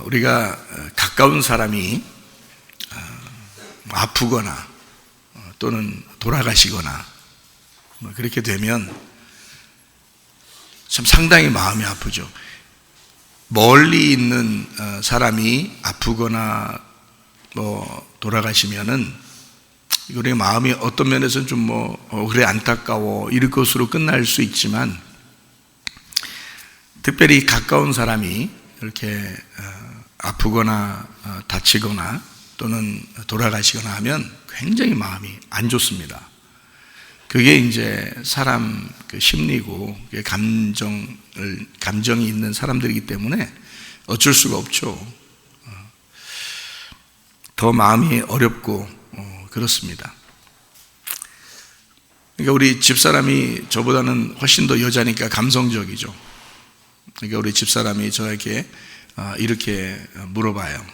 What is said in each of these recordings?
우리가 가까운 사람이 아프거나 또는 돌아가시거나 그렇게 되면 참 상당히 마음이 아프죠. 멀리 있는 사람이 아프거나 돌아가시면은 우리의 마음이 어떤 면에서는 좀 그래 안타까워 이럴 것으로 끝날 수 있지만, 특별히 가까운 사람이 이렇게 아프거나 다치거나 또는 돌아가시거나 하면 굉장히 마음이 안 좋습니다. 그게 이제 사람 심리고 감정이 있는 사람들이기 때문에 어쩔 수가 없죠. 더 마음이 어렵고 그렇습니다. 그러니까 우리 집사람이 저보다는 훨씬 더 여자니까 감성적이죠. 그러니까 우리 집사람이 저에게 이렇게 물어봐요.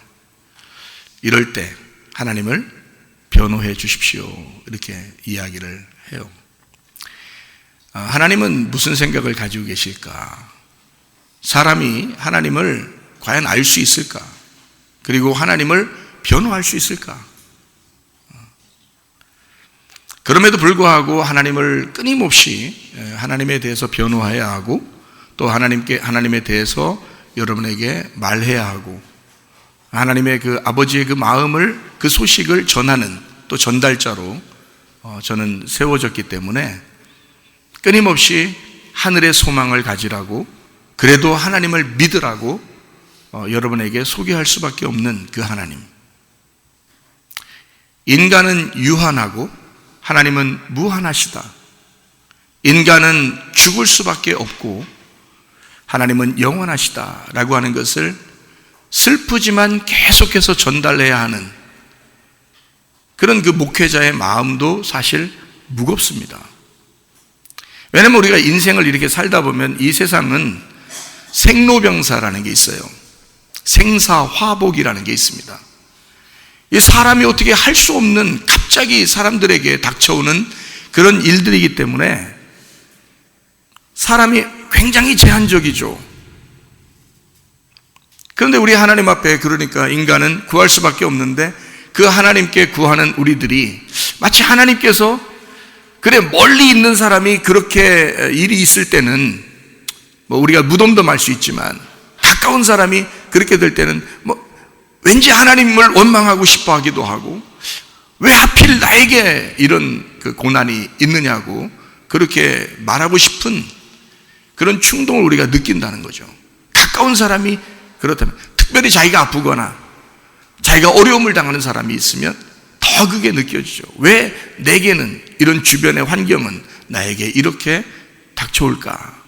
이럴 때 하나님을 변호해 주십시오, 이렇게 이야기를 해요. 하나님은 무슨 생각을 가지고 계실까? 사람이 하나님을 과연 알 수 있을까? 그리고 하나님을 변호할 수 있을까? 그럼에도 불구하고 하나님을 끊임없이 하나님에 대해서 변호해야 하고, 또 하나님에 대해서 여러분에게 말해야 하고, 하나님의 그 아버지의 그 마음을, 그 소식을 전하는 또 전달자로 저는 세워졌기 때문에 끊임없이 하늘의 소망을 가지라고, 그래도 하나님을 믿으라고 여러분에게 소개할 수밖에 없는 그 하나님. 인간은 유한하고 하나님은 무한하시다. 인간은 죽을 수밖에 없고 하나님은 영원하시다 라고 하는 것을 슬프지만 계속해서 전달해야 하는 그런 그 목회자의 마음도 사실 무겁습니다. 왜냐하면 우리가 인생을 이렇게 살다 보면 이 세상은 생로병사라는 게 있어요. 생사화복이라는 게 있습니다. 이 사람이 어떻게 할 수 없는, 갑자기 사람들에게 닥쳐오는 그런 일들이기 때문에 사람이 굉장히 제한적이죠. 그런데 우리 하나님 앞에, 그러니까 인간은 구할 수밖에 없는데, 그 하나님께 구하는 우리들이 마치 하나님께서, 그래 멀리 있는 사람이 그렇게 일이 있을 때는 우리가 무덤도 말 수 있지만, 가까운 사람이 그렇게 될 때는 왠지 하나님을 원망하고 싶어 하기도 하고, 왜 하필 나에게 이런 그 고난이 있느냐고 그렇게 말하고 싶은 그런 충동을 우리가 느낀다는 거죠. 가까운 사람이 그렇다면, 특별히 자기가 아프거나 자기가 어려움을 당하는 사람이 있으면 더 그게 느껴지죠. 왜 내게는 이런 주변의 환경은 나에게 이렇게 닥쳐올까?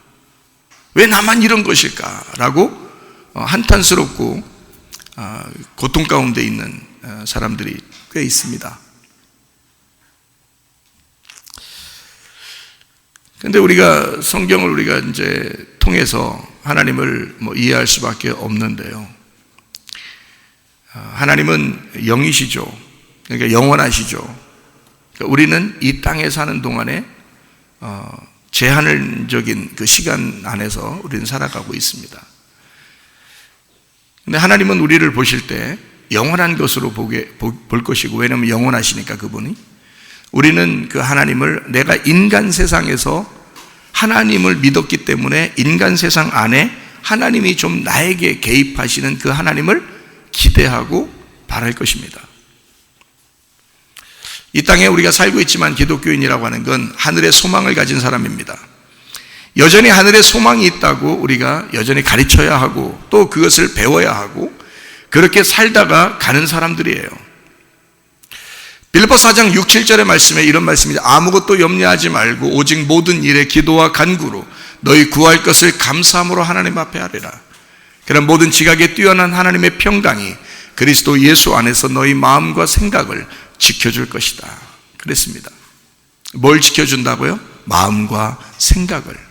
왜 나만 이런 것일까? 라고 한탄스럽고 고통 가운데 있는 사람들이 꽤 있습니다. 그런데 우리가 성경을 우리가 이제 통해서 하나님을 이해할 수밖에 없는데요. 하나님은 영이시죠. 그러니까 영원하시죠. 그러니까 우리는 이 땅에 사는 동안에 제한적인 그 시간 안에서 우리는 살아가고 있습니다. 근데 하나님은 우리를 보실 때 영원한 것으로 볼 것이고, 왜냐하면 영원하시니까 그분이. 우리는 그 하나님을, 내가 인간 세상에서 하나님을 믿었기 때문에 인간 세상 안에 하나님이 좀 나에게 개입하시는 그 하나님을 기대하고 바랄 것입니다. 이 땅에 우리가 살고 있지만 기독교인이라고 하는 건 하늘의 소망을 가진 사람입니다. 여전히 하늘의 소망이 있다고 우리가 여전히 가르쳐야 하고, 또 그것을 배워야 하고, 그렇게 살다가 가는 사람들이에요. 빌립보 4장 6, 7절의 말씀에 이런 말씀이죠. 아무것도 염려하지 말고 오직 모든 일에 기도와 간구로 너희 구할 것을 감사함으로 하나님 앞에 하리라. 그런 모든 지각에 뛰어난 하나님의 평강이 그리스도 예수 안에서 너희 마음과 생각을 지켜줄 것이다. 그랬습니다. 뭘 지켜준다고요? 마음과 생각을.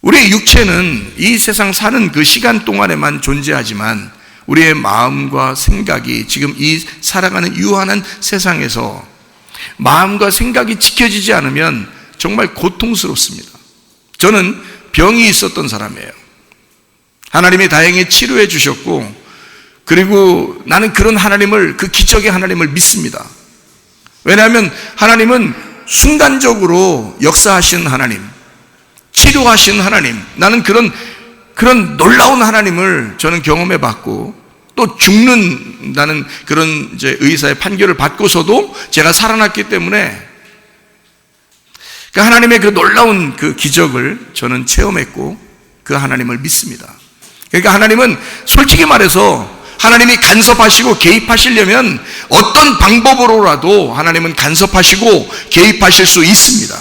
우리의 육체는 이 세상 사는 그 시간 동안에만 존재하지만, 우리의 마음과 생각이 지금 이 살아가는 유한한 세상에서 마음과 생각이 지켜지지 않으면 정말 고통스럽습니다. 저는 병이 있었던 사람이에요. 하나님이 다행히 치료해 주셨고, 그리고 나는 그런 하나님을, 그 기적의 하나님을 믿습니다. 왜냐하면 하나님은 순간적으로 역사하시는 하나님, 치료하시는 하나님, 나는 그런 놀라운 하나님을 저는 경험해 봤고, 또 죽는다는 그런 이제 의사의 판결을 받고서도 제가 살아났기 때문에 그 하나님의 그 놀라운 그 기적을 저는 체험했고, 그 하나님을 믿습니다. 그러니까 하나님은 솔직히 말해서 하나님이 간섭하시고 개입하시려면 어떤 방법으로라도 하나님은 간섭하시고 개입하실 수 있습니다.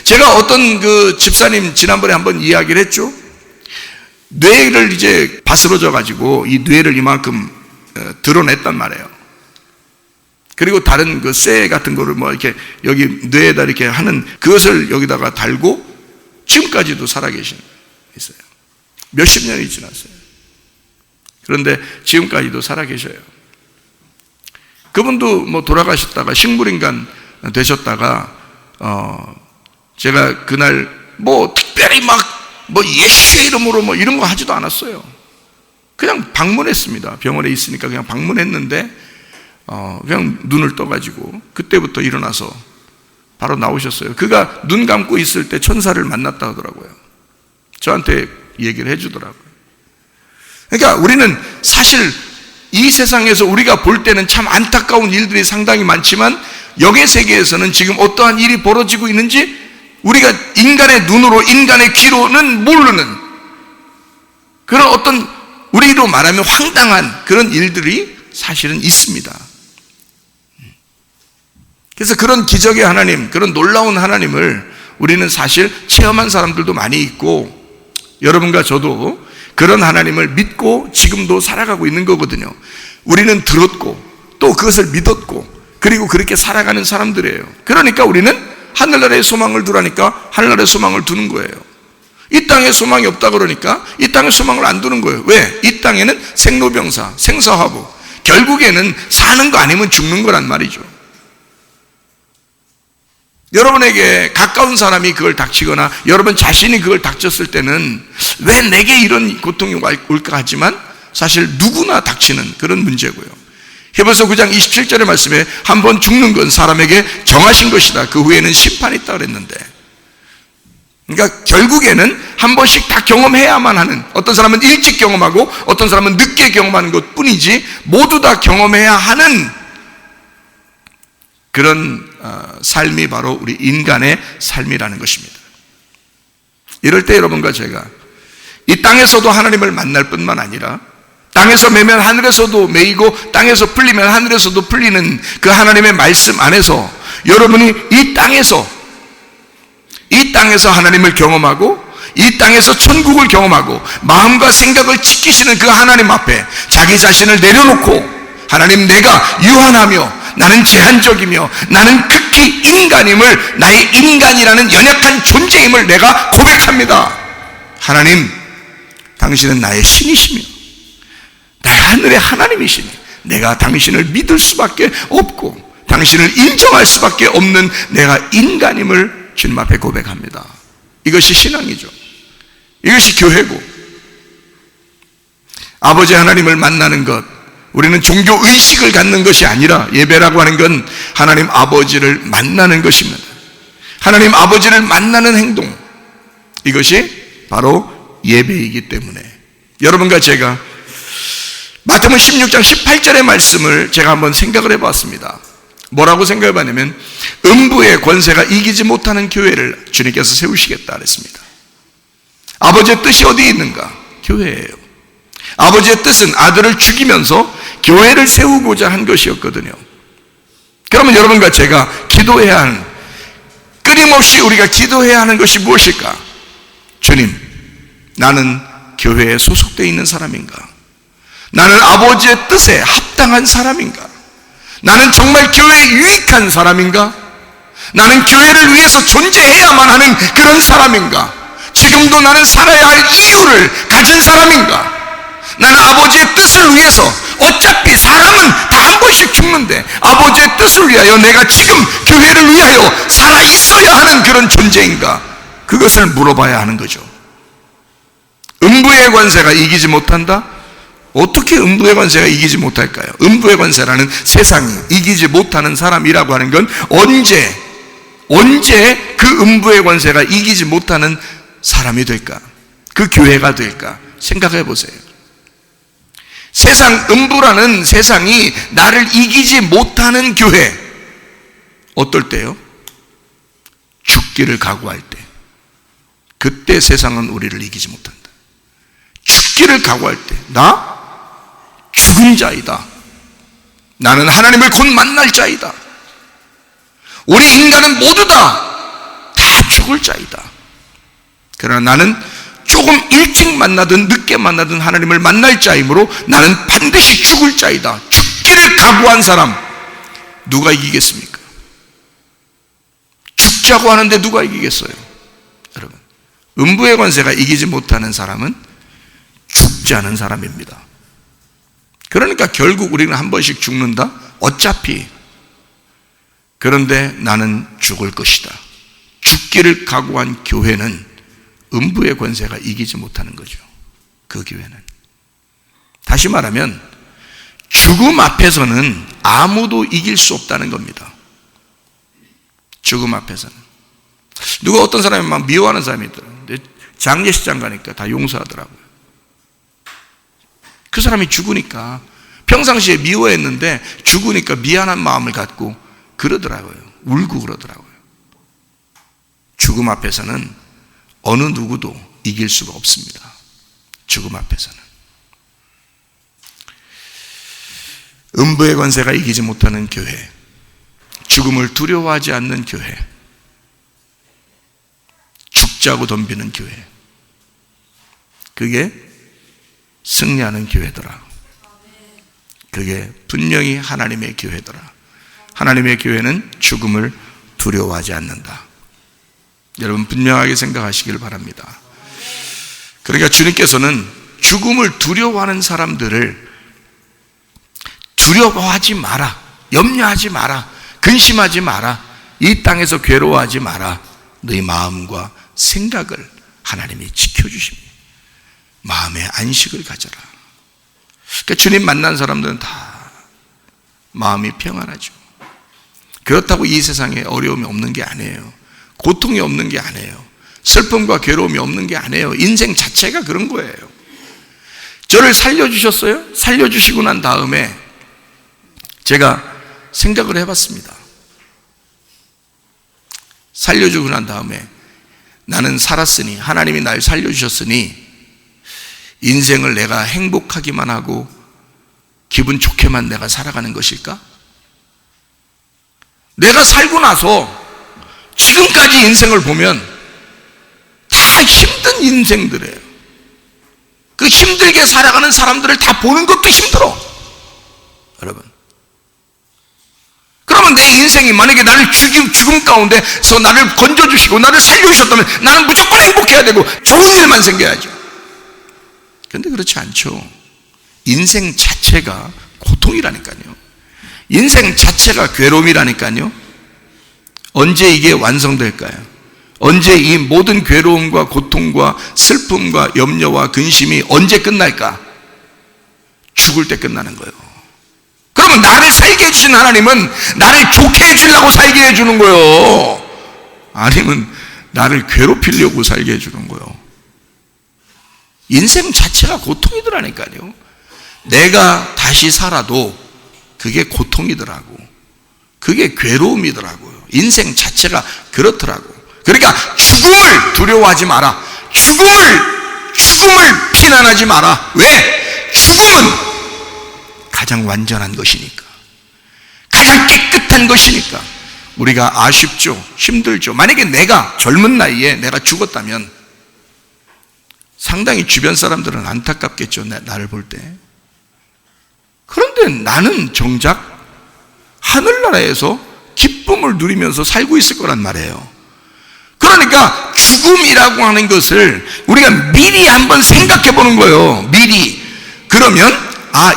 제가 어떤 그 집사님 지난번에 한번 이야기를 했죠. 뇌를 이제 바스러져 가지고 이 뇌를 이만큼 드러냈단 말이에요. 그리고 다른 그 쇠 같은 거를 뭐 이렇게 여기 뇌에다 이렇게 하는 그것을 여기다가 달고 지금까지도 살아계신 있어요. 몇십 년이 지났어요. 그런데 지금까지도 살아계셔요. 그분도 뭐 돌아가셨다가 식물인간 되셨다가 제가 그날 뭐 특별히 뭐 예수의 이름으로 뭐 이런 거 하지도 않았어요. 그냥 방문했습니다. 병원에 있으니까 그냥 방문했는데 그냥 눈을 떠가지고 그때부터 일어나서 바로 나오셨어요. 그가 눈 감고 있을 때 천사를 만났다 하더라고요. 저한테 얘기를 해주더라고요. 그러니까 우리는 사실 이 세상에서 우리가 볼 때는 참 안타까운 일들이 상당히 많지만 영의 세계에서는 지금 어떠한 일이 벌어지고 있는지 우리가 인간의 눈으로, 인간의 귀로는 모르는 그런 어떤, 우리로 말하면 황당한 그런 일들이 사실은 있습니다. 그래서 그런 기적의 하나님, 그런 놀라운 하나님을 우리는 사실 체험한 사람들도 많이 있고, 여러분과 저도 그런 하나님을 믿고 지금도 살아가고 있는 거거든요. 우리는 들었고 또 그것을 믿었고 그리고 그렇게 살아가는 사람들이에요. 그러니까 우리는 하늘나라에 소망을 두라니까 하늘나라에 소망을 두는 거예요. 이 땅에 소망이 없다 그러니까 이 땅에 소망을 안 두는 거예요. 왜? 이 땅에는 생로병사, 생사화복, 결국에는 사는 거 아니면 죽는 거란 말이죠. 여러분에게 가까운 사람이 그걸 닥치거나 여러분 자신이 그걸 닥쳤을 때는 왜 내게 이런 고통이 올까 하지만 사실 누구나 닥치는 그런 문제고요. 히브리서 9장 27절의 말씀에 한번 죽는 건 사람에게 정하신 것이다. 그 후에는 심판이 있다 그랬는데, 그러니까 결국에는 한 번씩 다 경험해야만 하는, 어떤 사람은 일찍 경험하고 어떤 사람은 늦게 경험하는 것 뿐이지 모두 다 경험해야 하는 그런 삶이 바로 우리 인간의 삶이라는 것입니다. 이럴 때 여러분과 제가 이 땅에서도 하나님을 만날 뿐만 아니라 땅에서 매면 하늘에서도 매이고 땅에서 풀리면 하늘에서도 풀리는 그 하나님의 말씀 안에서 여러분이 이 땅에서 하나님을 경험하고 이 땅에서 천국을 경험하고 마음과 생각을 지키시는 그 하나님 앞에 자기 자신을 내려놓고, 하나님, 내가 유한하며 나는 제한적이며 나는 극히 인간임을, 나의 인간이라는 연약한 존재임을 내가 고백합니다. 하나님, 당신은 나의 신이시며 나의 하늘의 하나님이시니 내가 당신을 믿을 수밖에 없고 당신을 인정할 수밖에 없는 내가 인간임을 주님 앞에 고백합니다. 이것이 신앙이죠. 이것이 교회고, 아버지 하나님을 만나는 것, 우리는 종교 의식을 갖는 것이 아니라 예배라고 하는 건 하나님 아버지를 만나는 것입니다. 하나님 아버지를 만나는 행동, 이것이 바로 예배이기 때문에 여러분과 제가 마태복음 16장 18절의 말씀을 제가 한번 생각을 해봤습니다. 뭐라고 생각해 봤냐면 음부의 권세가 이기지 못하는 교회를 주님께서 세우시겠다 그랬습니다. 아버지의 뜻이 어디에 있는가? 교회예요. 아버지의 뜻은 아들을 죽이면서 교회를 세우고자 한 것이었거든요. 그러면 여러분과 제가 기도해야 하는, 끊임없이 우리가 기도해야 하는 것이 무엇일까? 주님, 나는 교회에 소속되어 있는 사람인가? 나는 아버지의 뜻에 합당한 사람인가? 나는 정말 교회에 유익한 사람인가? 나는 교회를 위해서 존재해야만 하는 그런 사람인가? 지금도 나는 살아야 할 이유를 가진 사람인가? 나는 아버지의 뜻을 위해서, 어차피 사람은 다 한 번씩 죽는데 아버지의 뜻을 위하여 내가 지금 교회를 위하여 살아 있어야 하는 그런 존재인가? 그것을 물어봐야 하는 거죠. 음부의 권세가 이기지 못한다? 어떻게 음부의 권세가 이기지 못할까요? 음부의 권세라는 세상이 이기지 못하는 사람이라고 하는 건 언제 그 음부의 권세가 이기지 못하는 사람이 될까? 그 교회가 될까? 생각해 보세요. 음부라는 세상이 나를 이기지 못하는 교회. 어떨 때요? 죽기를 각오할 때. 그때 세상은 우리를 이기지 못한다. 죽기를 각오할 때. 나 죽은 자이다. 나는 하나님을 곧 만날 자이다. 우리 인간은 모두 다 죽을 자이다. 그러나 나는 조금 일찍 만나든 늦게 만나든 하나님을 만날 자이므로 나는 반드시 죽을 자이다. 죽기를 각오한 사람 누가 이기겠습니까? 죽자고 하는데 누가 이기겠어요? 여러분, 음부의 권세가 이기지 못하는 사람은 죽지 않은 사람입니다. 그러니까 결국 우리는 한 번씩 죽는다? 어차피. 그런데 나는 죽을 것이다. 죽기를 각오한 교회는 음부의 권세가 이기지 못하는 거죠. 그 교회는. 다시 말하면 죽음 앞에서는 아무도 이길 수 없다는 겁니다. 죽음 앞에서는. 누가 어떤 사람이 막 미워하는 사람이 있더라고요. 장례식장 가니까 다 용서하더라고요. 그 사람이 죽으니까 평상시에 미워했는데 죽으니까 미안한 마음을 갖고 그러더라고요. 울고 그러더라고요. 죽음 앞에서는 어느 누구도 이길 수가 없습니다. 죽음 앞에서는. 음부의 권세가 이기지 못하는 교회, 죽음을 두려워하지 않는 교회, 죽자고 덤비는 교회, 그게 승리하는 교회더라. 그게 분명히 하나님의 교회더라. 하나님의 교회는 죽음을 두려워하지 않는다. 여러분 분명하게 생각하시길 바랍니다. 그러니까 주님께서는 죽음을 두려워하는 사람들을 두려워하지 마라, 염려하지 마라, 근심하지 마라, 이 땅에서 괴로워하지 마라. 너희 마음과 생각을 하나님이 지켜주십니다. 마음의 안식을 가져라. 그러니까 주님 만난 사람들은 다 마음이 평안하죠. 그렇다고 이 세상에 어려움이 없는 게 아니에요. 고통이 없는 게 아니에요. 슬픔과 괴로움이 없는 게 아니에요. 인생 자체가 그런 거예요. 저를 살려주셨어요? 살려주시고 난 다음에 제가 생각을 해봤습니다. 살려주고 난 다음에 나는 살았으니, 하나님이 날 살려주셨으니 인생을 내가 행복하기만 하고 기분 좋게만 내가 살아가는 것일까? 내가 살고 나서 지금까지 인생을 보면 다 힘든 인생들이에요. 그 힘들게 살아가는 사람들을 다 보는 것도 힘들어. 여러분, 그러면 내 인생이 만약에 나를 죽음 가운데서 나를 건져주시고 나를 살려주셨다면 나는 무조건 행복해야 되고 좋은 일만 생겨야죠. 그런데 그렇지 않죠. 인생 자체가 고통이라니까요. 인생 자체가 괴로움이라니까요. 언제 이게 완성될까요? 언제 이 모든 괴로움과 고통과 슬픔과 염려와 근심이 언제 끝날까? 죽을 때 끝나는 거예요. 그러면 나를 살게 해주신 하나님은 나를 좋게 해주려고 살게 해주는 거예요. 아니면 나를 괴롭히려고 살게 해주는 거예요. 인생 자체가 고통이더라니까요. 내가 다시 살아도 그게 고통이더라고. 그게 괴로움이더라고요. 인생 자체가 그렇더라고. 그러니까 죽음을 두려워하지 마라. 죽음을 비난하지 마라. 왜? 죽음은 가장 완전한 것이니까. 가장 깨끗한 것이니까. 우리가 아쉽죠. 힘들죠. 만약에 내가 젊은 나이에 내가 죽었다면 상당히 주변 사람들은 안타깝겠죠. 나를 볼 때. 그런데 나는 정작 하늘나라에서 기쁨을 누리면서 살고 있을 거란 말이에요. 그러니까 죽음이라고 하는 것을 우리가 미리 한번 생각해 보는 거예요. 미리. 그러면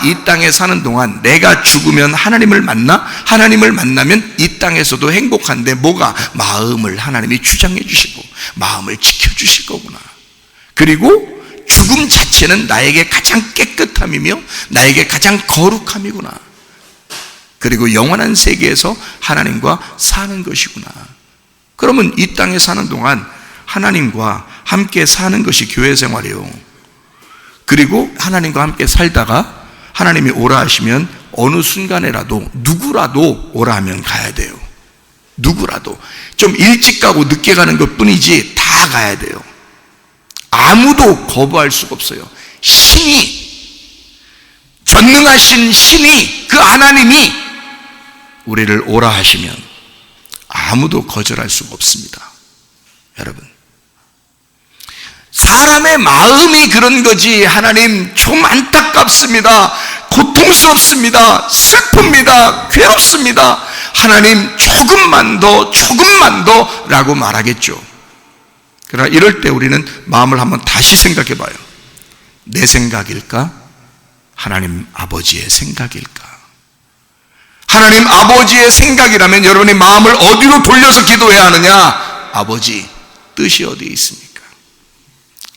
이 땅에 사는 동안 내가 죽으면 하나님을 만나? 하나님을 만나면 이 땅에서도 행복한데 뭐가? 마음을 하나님이 주장해 주시고 마음을 지켜주실 거구나. 그리고 죽음 자체는 나에게 가장 깨끗함이며 나에게 가장 거룩함이구나. 그리고 영원한 세계에서 하나님과 사는 것이구나. 그러면 이 땅에 사는 동안 하나님과 함께 사는 것이 교회 생활이에요. 그리고 하나님과 함께 살다가 하나님이 오라 하시면 어느 순간에라도 누구라도 오라 하면 가야 돼요. 누구라도. 좀 일찍 가고 늦게 가는 것 뿐이지 다 가야 돼요. 아무도 거부할 수가 없어요. 전능하신 신이, 그 하나님이 우리를 오라 하시면 아무도 거절할 수가 없습니다. 여러분, 사람의 마음이 그런 거지, 하나님 좀 안타깝습니다, 고통스럽습니다, 슬픕니다, 괴롭습니다, 하나님 조금만 더 라고 말하겠죠. 그러나 이럴 때 우리는 마음을 한번 다시 생각해 봐요. 내 생각일까? 하나님 아버지의 생각일까? 하나님 아버지의 생각이라면 여러분의 마음을 어디로 돌려서 기도해야 하느냐? 아버지 뜻이 어디에 있습니까?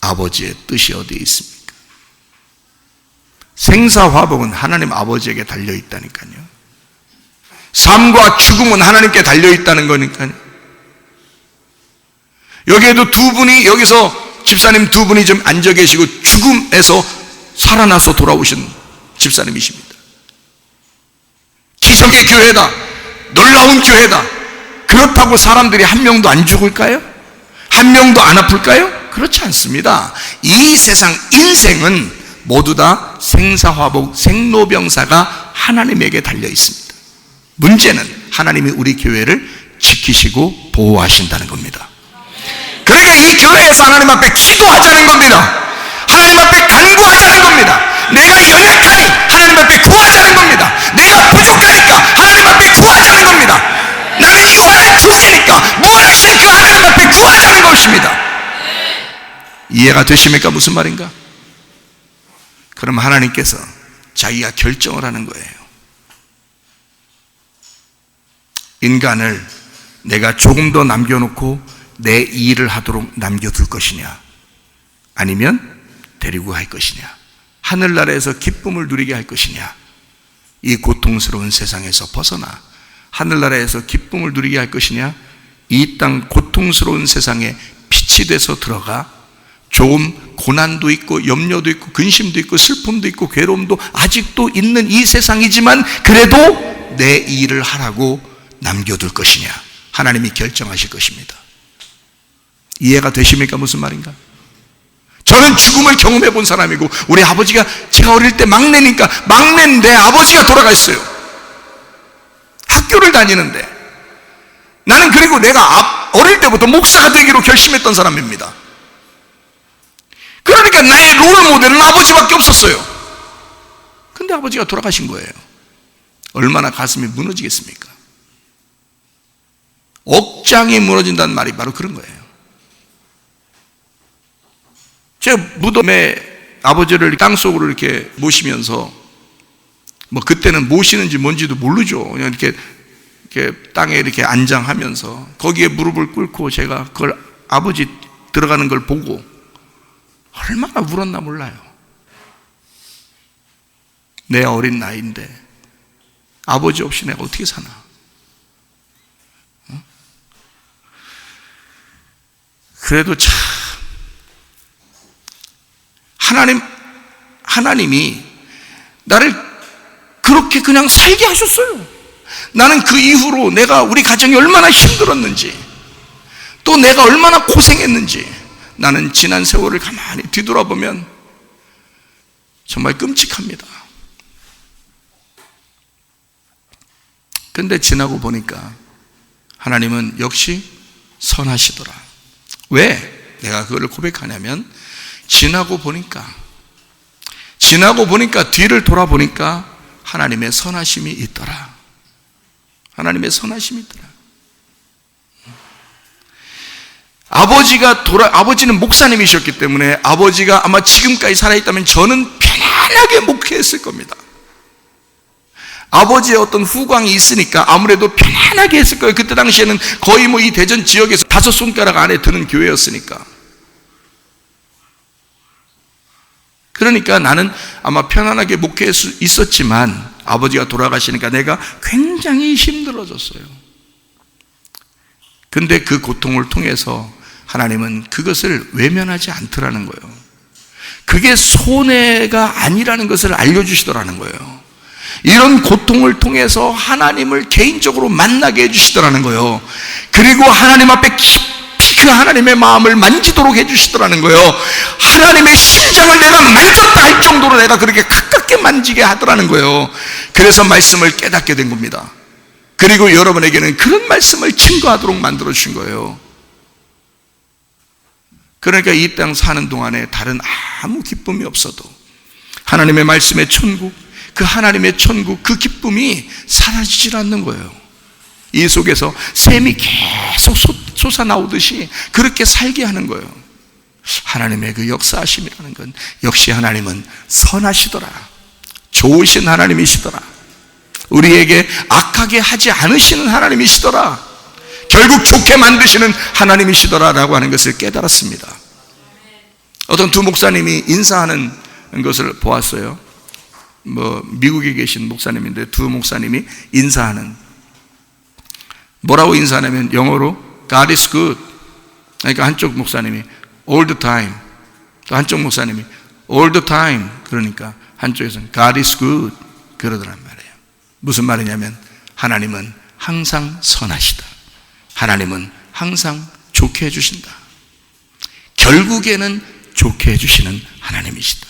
아버지의 뜻이 어디에 있습니까? 생사화복은 하나님 아버지에게 달려있다니까요. 삶과 죽음은 하나님께 달려있다는 거니까요. 여기에도 두 분이, 여기서 집사님 두 분이 좀 앉아 계시고 죽음에서 살아나서 돌아오신 집사님이십니다. 기적의 교회다, 놀라운 교회다. 그렇다고 사람들이 한 명도 안 죽을까요? 한 명도 안 아플까요? 그렇지 않습니다. 이 세상 인생은 모두 다 생사화복, 생로병사가 하나님에게 달려 있습니다. 문제는 하나님이 우리 교회를 지키시고 보호하신다는 겁니다. 그러니까 이 교회에서 하나님 앞에 기도하자는 겁니다. 하나님 앞에 간구하자는 겁니다. 내가 연약하니 하나님 앞에 구하자는 겁니다. 내가 부족하니까 하나님 앞에 구하자는 겁니다. 나는 유한한 존재니까 무한하신 그 하나님 앞에 구하자는 것입니다. 이해가 되십니까? 무슨 말인가? 그럼 하나님께서 자기가 결정을 하는 거예요. 인간을 내가 조금 더 남겨놓고 내 일을 하도록 남겨둘 것이냐, 아니면 데리고 갈 것이냐, 하늘나라에서 기쁨을 누리게 할 것이냐, 이 고통스러운 세상에서 벗어나 하늘나라에서 기쁨을 누리게 할 것이냐, 이 땅 고통스러운 세상에 빛이 돼서 들어가 좀 고난도 있고 염려도 있고 근심도 있고 슬픔도 있고 괴로움도 아직도 있는 이 세상이지만 그래도 내 일을 하라고 남겨둘 것이냐, 하나님이 결정하실 것입니다. 이해가 되십니까? 무슨 말인가? 저는 죽음을 경험해 본 사람이고, 우리 아버지가, 제가 어릴 때 막내니까, 막내인데 아버지가 돌아갔어요. 학교를 다니는데. 나는 그리고 내가 어릴 때부터 목사가 되기로 결심했던 사람입니다. 그러니까 나의 롤 모델은 아버지밖에 없었어요. 근데 아버지가 돌아가신 거예요. 얼마나 가슴이 무너지겠습니까? 억장이 무너진다는 말이 바로 그런 거예요. 제가 무덤에 아버지를 땅속으로 이렇게 모시면서, 뭐 그때는 모시는지 뭔지도 모르죠. 그냥 이렇게 땅에 이렇게 안장하면서 거기에 무릎을 꿇고 제가 그걸 아버지 들어가는 걸 보고 얼마나 울었나 몰라요. 내 어린 나이인데 아버지 없이 내가 어떻게 사나. 그래도 참 하나님이 나를 그렇게 그냥 살게 하셨어요. 나는 그 이후로 내가, 우리 가정이 얼마나 힘들었는지, 또 내가 얼마나 고생했는지, 나는 지난 세월을 가만히 뒤돌아보면 정말 끔찍합니다. 근데 지나고 보니까 하나님은 역시 선하시더라. 왜 내가 그거를 고백하냐면, 지나고 보니까 뒤를 돌아보니까 하나님의 선하심이 있더라. 하나님의 선하심이 있더라. 아버지는 목사님이셨기 때문에 아버지가 아마 지금까지 살아있다면 저는 편안하게 목회했을 겁니다. 아버지의 어떤 후광이 있으니까 아무래도 편안하게 했을 거예요. 그때 당시에는 거의 뭐 이 대전 지역에서 5손가락 안에 드는 교회였으니까. 그러니까 나는 아마 편안하게 목회할 수 있었지만 아버지가 돌아가시니까 내가 굉장히 힘들어졌어요. 근데 그 고통을 통해서 하나님은 그것을 외면하지 않더라는 거예요. 그게 손해가 아니라는 것을 알려주시더라는 거예요. 이런 고통을 통해서 하나님을 개인적으로 만나게 해주시더라는 거예요. 그리고 하나님 앞에 깊이 그 하나님의 마음을 만지도록 해주시더라는 거예요. 하나님의 심장을 내가 만졌다 할 정도로 내가 그렇게 가깝게 만지게 하더라는 거예요. 그래서 말씀을 깨닫게 된 겁니다. 그리고 여러분에게는 그런 말씀을 증거하도록 만들어 주신 거예요. 그러니까 이 땅 사는 동안에 다른 아무 기쁨이 없어도 하나님의 말씀의 천국, 그 하나님의 천국, 그 기쁨이 사라지질 않는 거예요. 이 속에서 샘이 계속 솟아나오듯이 그렇게 살게 하는 거예요. 하나님의 그 역사하심이라는 건 역시 하나님은 선하시더라, 좋으신 하나님이시더라, 우리에게 악하게 하지 않으시는 하나님이시더라, 결국 좋게 만드시는 하나님이시더라 라고 하는 것을 깨달았습니다. 어떤 두 목사님이 인사하는 것을 보았어요. 미국에 계신 목사님인데 두 목사님이 인사하는, 뭐라고 인사하냐면 영어로 God is good. 그러니까 한쪽 목사님이 all the time, 또 한쪽 목사님이 all the time, 그러니까 한쪽에서는 God is good 그러더란 말이에요. 무슨 말이냐면 하나님은 항상 선하시다, 하나님은 항상 좋게 해주신다, 결국에는 좋게 해주시는 하나님이시다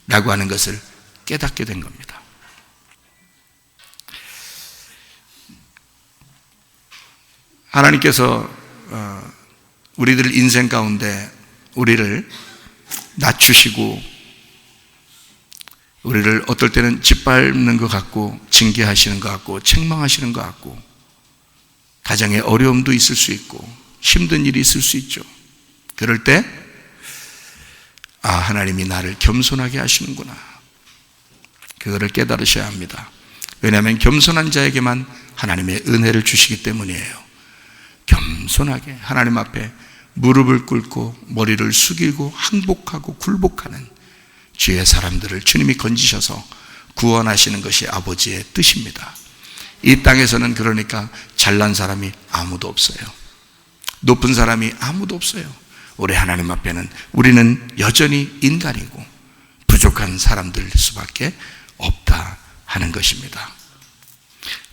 라고 하는 것을 깨닫게 된 겁니다. 하나님께서 우리들 인생 가운데 우리를 낮추시고 우리를 어떨 때는 짓밟는 것 같고 징계하시는 것 같고 책망하시는 것 같고 가정에 어려움도 있을 수 있고 힘든 일이 있을 수 있죠. 그럴 때 하나님이 나를 겸손하게 하시는구나, 그거를 깨달으셔야 합니다. 왜냐하면 겸손한 자에게만 하나님의 은혜를 주시기 때문이에요. 겸손하게 하나님 앞에 무릎을 꿇고 머리를 숙이고 항복하고 굴복하는 주의 사람들을 주님이 건지셔서 구원하시는 것이 아버지의 뜻입니다. 이 땅에서는 그러니까 잘난 사람이 아무도 없어요. 높은 사람이 아무도 없어요. 우리 하나님 앞에는 우리는 여전히 인간이고 부족한 사람들 수밖에 없다 하는 것입니다.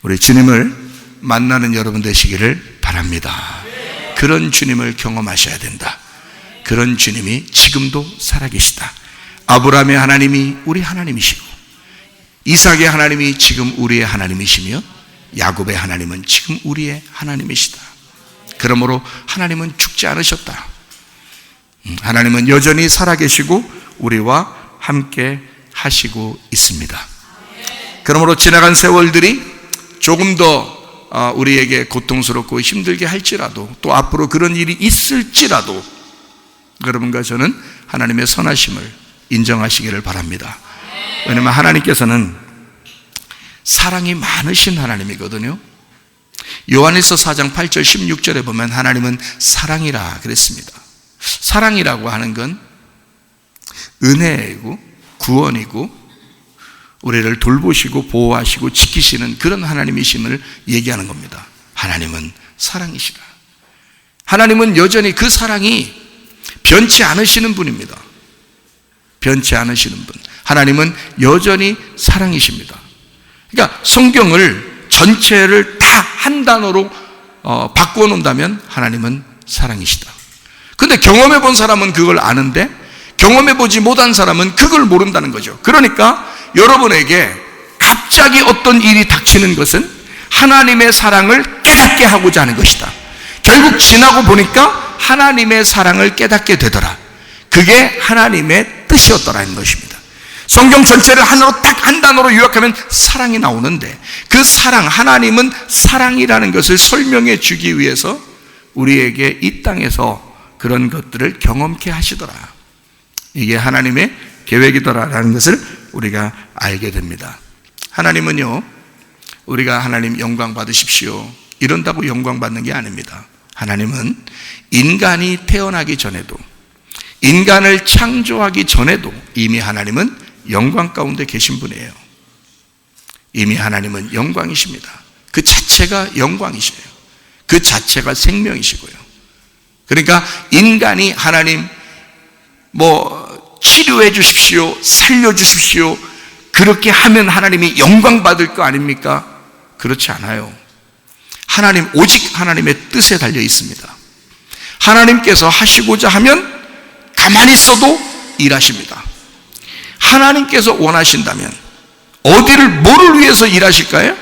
우리 주님을 만나는 여러분 되시기를 바랍니다. 그런 주님을 경험하셔야 된다. 그런 주님이 지금도 살아계시다. 아브라함의 하나님이 우리 하나님이시고 이삭의 하나님이 지금 우리의 하나님이시며 야곱의 하나님은 지금 우리의 하나님이시다. 그러므로 하나님은 죽지 않으셨다. 하나님은 여전히 살아계시고 우리와 함께 하시고 있습니다. 그러므로 지나간 세월들이 조금 더 우리에게 고통스럽고 힘들게 할지라도, 또 앞으로 그런 일이 있을지라도 여러분과 저는 하나님의 선하심을 인정하시기를 바랍니다. 왜냐하면 하나님께서는 사랑이 많으신 하나님이거든요. 요한일서 4장 8절 16절에 보면 하나님은 사랑이라 그랬습니다. 사랑이라고 하는 건 은혜이고 구원이고 우리를 돌보시고 보호하시고 지키시는 그런 하나님이심을 얘기하는 겁니다. 하나님은 사랑이시다. 하나님은 여전히 그 사랑이 변치 않으시는 분입니다. 변치 않으시는 분. 하나님은 여전히 사랑이십니다. 그러니까 성경을 전체를 다 한 단어로 바꾸어 놓는다면 하나님은 사랑이시다. 근데 경험해 본 사람은 그걸 아는데 경험해 보지 못한 사람은 그걸 모른다는 거죠. 그러니까 여러분에게 갑자기 어떤 일이 닥치는 것은 하나님의 사랑을 깨닫게 하고자 하는 것이다. 결국 지나고 보니까 하나님의 사랑을 깨닫게 되더라. 그게 하나님의 뜻이었더라는 것입니다. 성경 전체를 하나로 딱 한 단어로 요약하면 사랑이 나오는데 그 사랑, 하나님은 사랑이라는 것을 설명해 주기 위해서 우리에게 이 땅에서 그런 것들을 경험케 하시더라. 이게 하나님의 계획이더라라는 것을 우리가 알게 됩니다. 하나님은요, 우리가 하나님 영광 받으십시오 이런다고 영광 받는 게 아닙니다. 하나님은 인간이 태어나기 전에도 인간을 창조하기 전에도 이미 하나님은 영광 가운데 계신 분이에요. 이미 하나님은 영광이십니다. 그 자체가 영광이셔요. 그 자체가 생명이시고요. 그러니까 인간이 하나님 치료해 주십시오, 살려 주십시오, 그렇게 하면 하나님이 영광 받을 거 아닙니까? 그렇지 않아요. 하나님, 오직 하나님의 뜻에 달려 있습니다. 하나님께서 하시고자 하면 가만히 있어도 일하십니다. 하나님께서 원하신다면 뭐를 위해서 일하실까요?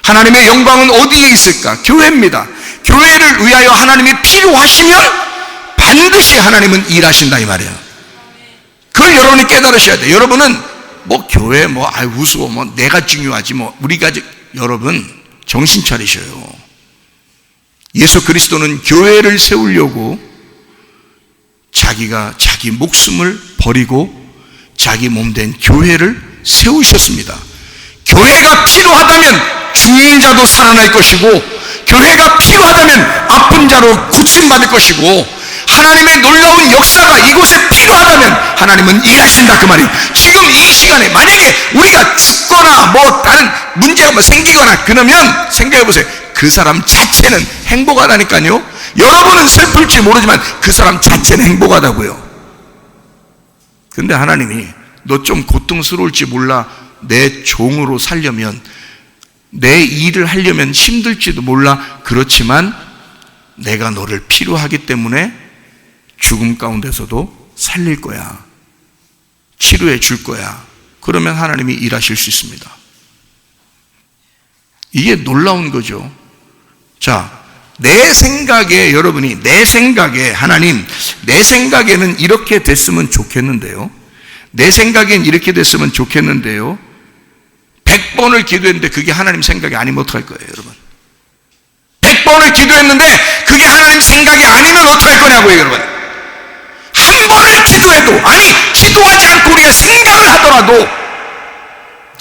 하나님의 영광은 어디에 있을까? 교회입니다. 교회를 위하여 하나님이 필요하시면 반드시 하나님은 일하신다 이 말이에요. 그걸 여러분이 깨달으셔야 돼요. 여러분은 교회 우스워 내가 중요하지 우리가 여러분 정신 차리셔요. 예수 그리스도는 교회를 세우려고 자기가 자기 목숨을 버리고 자기 몸된 교회를 세우셨습니다. 교회가 필요하다면 죽는 자도 살아날 것이고, 교회가 필요하다면 아픈 자로 고침받을 것이고, 하나님의 놀라운 역사가 이곳에 필요하다면 하나님은 일하신다 그 말이에요. 지금 이 시간에 만약에 우리가 죽거나 다른 문제가 생기거나 그러면 생각해 보세요. 그 사람 자체는 행복하다니까요. 여러분은 슬플지 모르지만 그 사람 자체는 행복하다고요. 근데 하나님이 너 좀 고통스러울지 몰라, 내 종으로 살려면, 내 일을 하려면 힘들지도 몰라, 그렇지만 내가 너를 필요하기 때문에 죽음 가운데서도 살릴 거야, 치료해 줄 거야. 그러면 하나님이 일하실 수 있습니다. 이게 놀라운 거죠. 자, 내 생각에 여러분이, 내 생각에 하나님, 내 생각에는 이렇게 됐으면 좋겠는데요, 내 생각엔 이렇게 됐으면 좋겠는데요, 100번을 기도했는데 그게 하나님 생각이 아니면 어떡할 거예요, 여러분? 100번을 기도했는데 그게 하나님 생각이 아니면 어떡할 거냐고요, 여러분? 한 번을 기도해도, 기도하지 않고 우리가 생각을 하더라도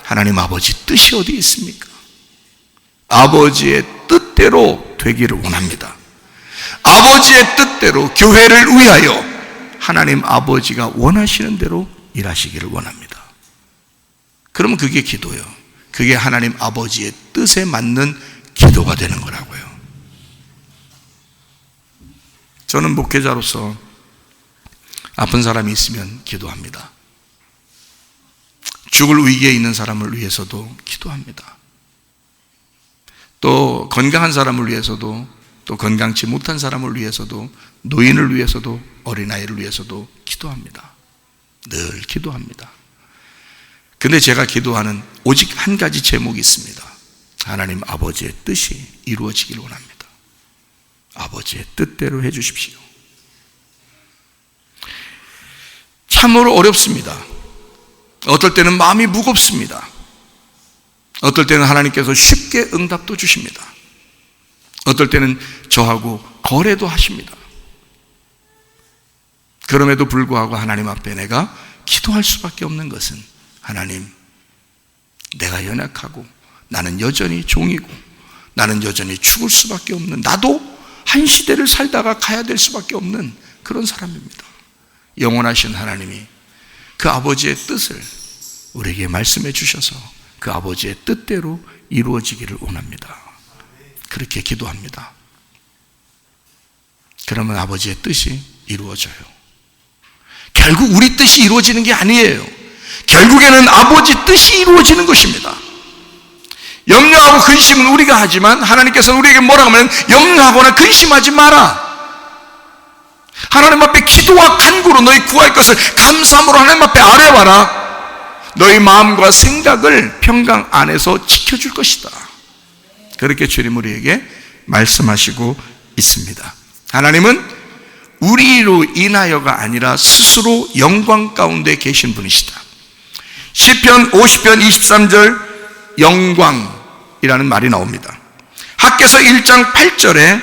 하나님 아버지 뜻이 어디 있습니까? 아버지의 뜻대로 되기를 원합니다. 아버지의 뜻대로 교회를 위하여 하나님 아버지가 원하시는 대로 일하시기를 원합니다. 그러면 그게 기도예요. 그게 하나님 아버지의 뜻에 맞는 기도가 되는 거라고요. 저는 목회자로서 아픈 사람이 있으면 기도합니다. 죽을 위기에 있는 사람을 위해서도 기도합니다. 또 건강한 사람을 위해서도, 또 건강치 못한 사람을 위해서도, 노인을 위해서도, 어린아이를 위해서도 기도합니다. 늘 기도합니다. 근데 제가 기도하는 오직 한 가지 제목이 있습니다. 하나님 아버지의 뜻이 이루어지길 원합니다. 아버지의 뜻대로 해 주십시오. 참으로 어렵습니다. 어떨 때는 마음이 무겁습니다. 어떨 때는 하나님께서 쉽게 응답도 주십니다. 어떨 때는 저하고 거래도 하십니다. 그럼에도 불구하고 하나님 앞에 내가 기도할 수밖에 없는 것은, 하나님, 내가 연약하고 나는 여전히 종이고 나는 여전히 죽을 수밖에 없는, 나도 한 시대를 살다가 가야 될 수밖에 없는 그런 사람입니다. 영원하신 하나님이 그 아버지의 뜻을 우리에게 말씀해 주셔서 그 아버지의 뜻대로 이루어지기를 원합니다. 그렇게 기도합니다. 그러면 아버지의 뜻이 이루어져요. 결국 우리 뜻이 이루어지는 게 아니에요. 결국에는 아버지 뜻이 이루어지는 것입니다. 염려하고 근심은 우리가 하지만 하나님께서는 우리에게 뭐라고 하면, 염려하거나 근심하지 마라. 하나님 앞에 기도와 간구로 너희 구할 것을 감사함으로 하나님 앞에 아뢰와라. 너희 마음과 생각을 평강 안에서 지켜줄 것이다. 그렇게 주님 우리에게 말씀하시고 있습니다. 하나님은 우리로 인하여가 아니라 스스로 영광 가운데 계신 분이시다. 시편 50편 23절 영광이라는 말이 나옵니다. 학개서 1장 8절에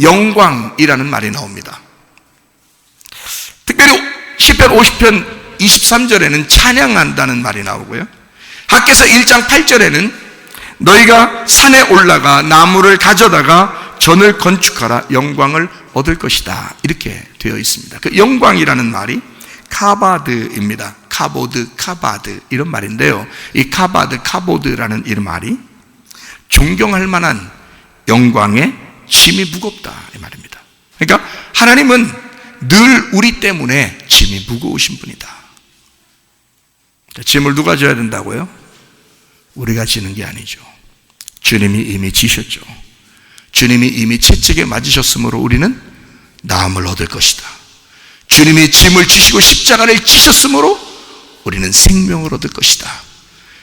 영광이라는 말이 나옵니다. 특별히 시편 50편 23절에는 찬양한다는 말이 나오고요, 학개서 1장 8절에는 너희가 산에 올라가 나무를 가져다가 전을 건축하라, 영광을 얻을 것이다, 이렇게 되어 있습니다. 그 영광이라는 말이 카바드입니다. 카보드, 카바드 이런 말인데요. 이 카바드, 카보드라는 이 말이 존경할 만한 영광의 짐이 무겁다 이 말입니다. 그러니까 하나님은 늘 우리 때문에 짐이 무거우신 분이다. 짐을 누가 져야 된다고요? 우리가 지는 게 아니죠. 주님이 이미 지셨죠. 주님이 이미 채찍에 맞으셨으므로 우리는 나음을 얻을 것이다. 주님이 짐을 지시고 십자가를 지셨으므로 우리는 생명을 얻을 것이다.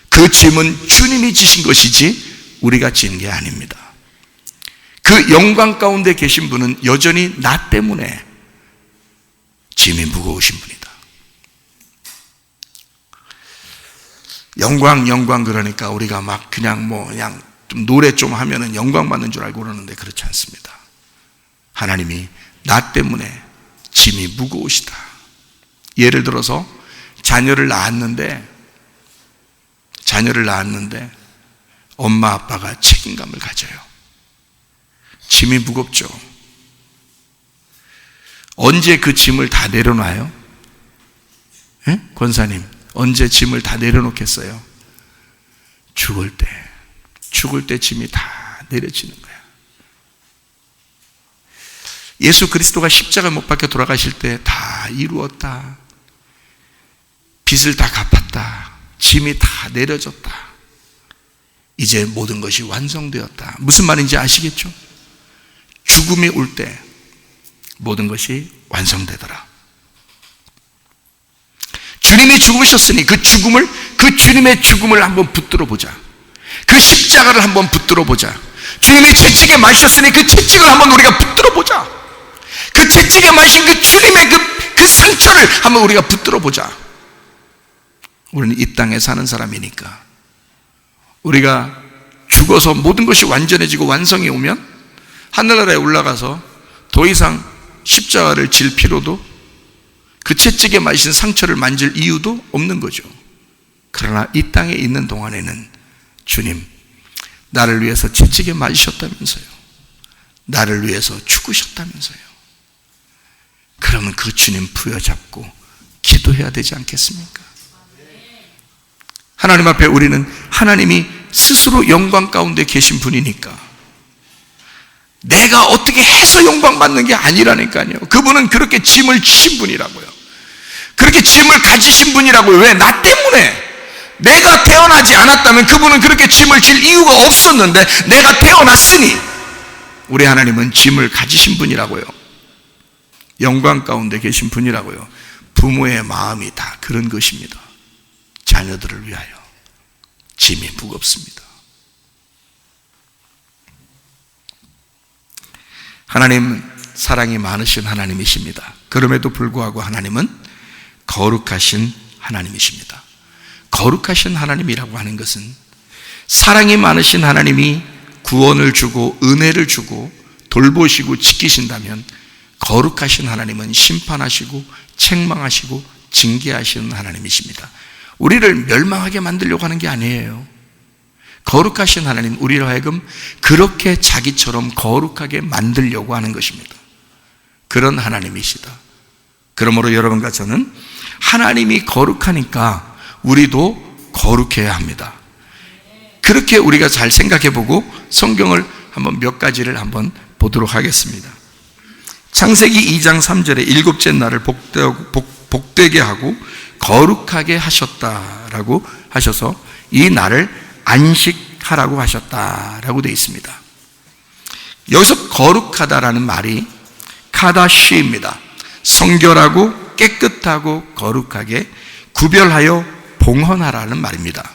그 짐은 주님이 지신 것이지 우리가 지는 게 아닙니다. 그 영광 가운데 계신 분은 여전히 나 때문에 짐이 무거우신 분이다. 영광 그러니까 우리가 막 그냥 좀 노래 좀 하면은 영광 받는 줄 알고 그러는데 그렇지 않습니다. 하나님이 나 때문에 짐이 무거우시다. 예를 들어서 자녀를 낳았는데 엄마 아빠가 책임감을 가져요. 짐이 무겁죠. 언제 그 짐을 다 내려놔요? 예? 권사님, 언제 짐을 다 내려놓겠어요? 죽을 때 짐이 다 내려지는 거야. 예수 그리스도가 십자가 못 박혀 돌아가실 때 다 이루었다. 빚을 다 갚았다. 짐이 다 내려졌다. 이제 모든 것이 완성되었다. 무슨 말인지 아시겠죠? 죽음이 올 때 모든 것이 완성되더라. 주님이 죽으셨으니 그 주님의 죽음을 한번 붙들어 보자. 그 십자가를 한번 붙들어 보자. 주님이 채찍에 맞으셨으니 그 채찍을 한번 우리가 붙들어 보자. 그 채찍에 맞으신 그 주님의 그 상처를 한번 우리가 붙들어 보자. 우리는 이 땅에 사는 사람이니까 우리가 죽어서 모든 것이 완전해지고 완성이 오면 하늘나라에 올라가서 더 이상 십자가를 질 필요도, 그 채찍에 맞으신 상처를 만질 이유도 없는 거죠. 그러나 이 땅에 있는 동안에는 주님, 나를 위해서 채찍에 맞으셨다면서요. 나를 위해서 죽으셨다면서요. 그러면 그 주님 부여잡고 기도해야 되지 않겠습니까? 하나님 앞에 우리는 하나님이 스스로 영광 가운데 계신 분이니까 내가 어떻게 해서 영광 받는 게 아니라니까요. 그분은 그렇게 짐을 지신 분이라고요. 그렇게 짐을 가지신 분이라고요. 왜? 나 때문에. 내가 태어나지 않았다면 그분은 그렇게 짐을 질 이유가 없었는데 내가 태어났으니 우리 하나님은 짐을 가지신 분이라고요. 영광 가운데 계신 분이라고요. 부모의 마음이 다 그런 것입니다. 자녀들을 위하여 짐이 무겁습니다. 하나님은 사랑이 많으신 하나님이십니다. 그럼에도 불구하고 하나님은 거룩하신 하나님이십니다. 거룩하신 하나님이라고 하는 것은 사랑이 많으신 하나님이 구원을 주고 은혜를 주고 돌보시고 지키신다면 거룩하신 하나님은 심판하시고 책망하시고 징계하시는 하나님이십니다. 우리를 멸망하게 만들려고 하는 게 아니에요. 거룩하신 하나님, 우리를 하여금 그렇게 자기처럼 거룩하게 만들려고 하는 것입니다. 그런 하나님이시다. 그러므로 여러분과 저는 하나님이 거룩하니까 우리도 거룩해야 합니다. 그렇게 우리가 잘 생각해보고 성경을 한번 몇 가지를 한번 보도록 하겠습니다. 창세기 2장 3절에 일곱째 날을 복되게 하고 거룩하게 하셨다라고 하셔서 이 날을 안식하라고 하셨다라고 되어 있습니다. 여기서 거룩하다라는 말이 카다시입니다. 성결하고 깨끗하고 거룩하게 구별하여 봉헌하라는 말입니다.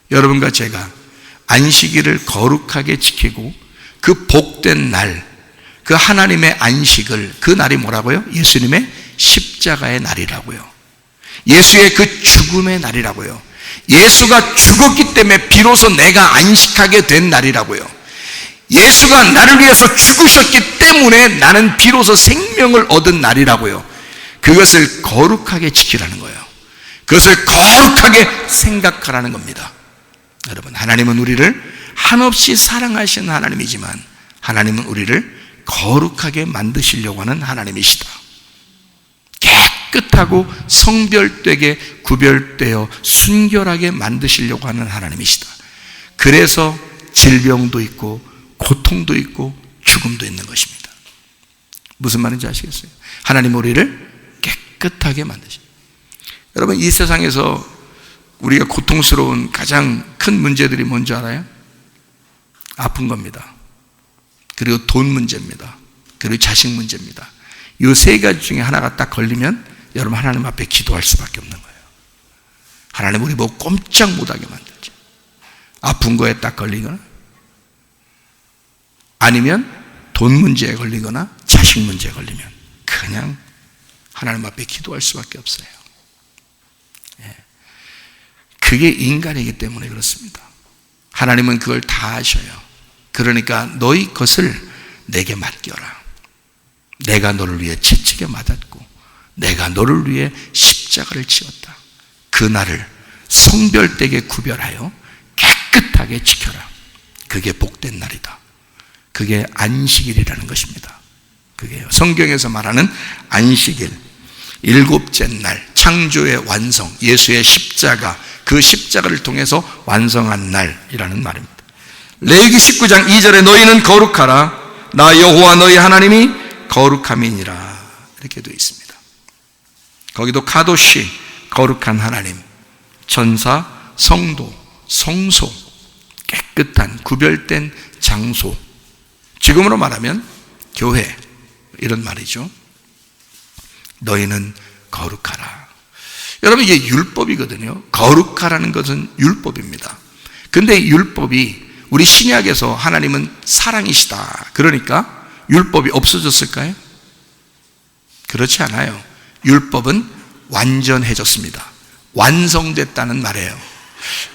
여러분과 제가 안식일을 거룩하게 지키고 그 복된 날, 그 하나님의 안식을, 그 날이 뭐라고요? 예수님의 십자가의 날이라고요. 예수의 그 죽음의 날이라고요. 예수가 죽었기 때문에 비로소 내가 안식하게 된 날이라고요. 예수가 나를 위해서 죽으셨기 때문에 나는 비로소 생명을 얻은 날이라고요. 그것을 거룩하게 지키라는 거예요. 그것을 거룩하게 생각하라는 겁니다. 여러분, 하나님은 우리를 한없이 사랑하시는 하나님이지만 하나님은 우리를 거룩하게 만드시려고 하는 하나님이시다. 깨끗하고 성별되게 구별되어 순결하게 만드시려고 하는 하나님이시다. 그래서 질병도 있고 고통도 있고 죽음도 있는 것입니다. 무슨 말인지 아시겠어요? 하나님 우리를 깨끗하게 만드십니다. 여러분, 이 세상에서 우리가 고통스러운 가장 큰 문제들이 뭔지 알아요? 아픈 겁니다. 그리고 돈 문제입니다. 그리고 자식 문제입니다. 이 세 가지 중에 하나가 딱 걸리면 여러분 하나님 앞에 기도할 수밖에 없는 거예요. 하나님 우리 뭐 꼼짝 못하게 만들죠. 아픈 거에 딱 걸리거나 아니면 돈 문제에 걸리거나 자식 문제에 걸리면 그냥 하나님 앞에 기도할 수밖에 없어요. 그게 인간이기 때문에 그렇습니다. 하나님은 그걸 다 아셔요. 그러니까 너희 것을 내게 맡겨라. 내가 너를 위해 채찍에 맞았고 내가 너를 위해 십자가를 지었다. 그 날을 성별되게 구별하여 깨끗하게 지켜라. 그게 복된 날이다. 그게 안식일이라는 것입니다. 그게요. 성경에서 말하는 안식일, 일곱째 날, 창조의 완성, 예수의 십자가, 그 십자가를 통해서 완성한 날이라는 말입니다. 레위기 19장 2절에 너희는 거룩하라. 나 여호와 너희 하나님이 거룩함이니라. 이렇게 되어 있습니다. 거기도 카도시, 거룩한 하나님, 전사, 성도, 성소, 깨끗한 구별된 장소, 지금으로 말하면 교회, 이런 말이죠. 너희는 거룩하라. 여러분, 이게 율법이거든요. 거룩하라는 것은 율법입니다. 근데 율법이 우리 신약에서 하나님은 사랑이시다. 그러니까 율법이 없어졌을까요? 그렇지 않아요. 율법은 완전해졌습니다. 완성됐다는 말이에요.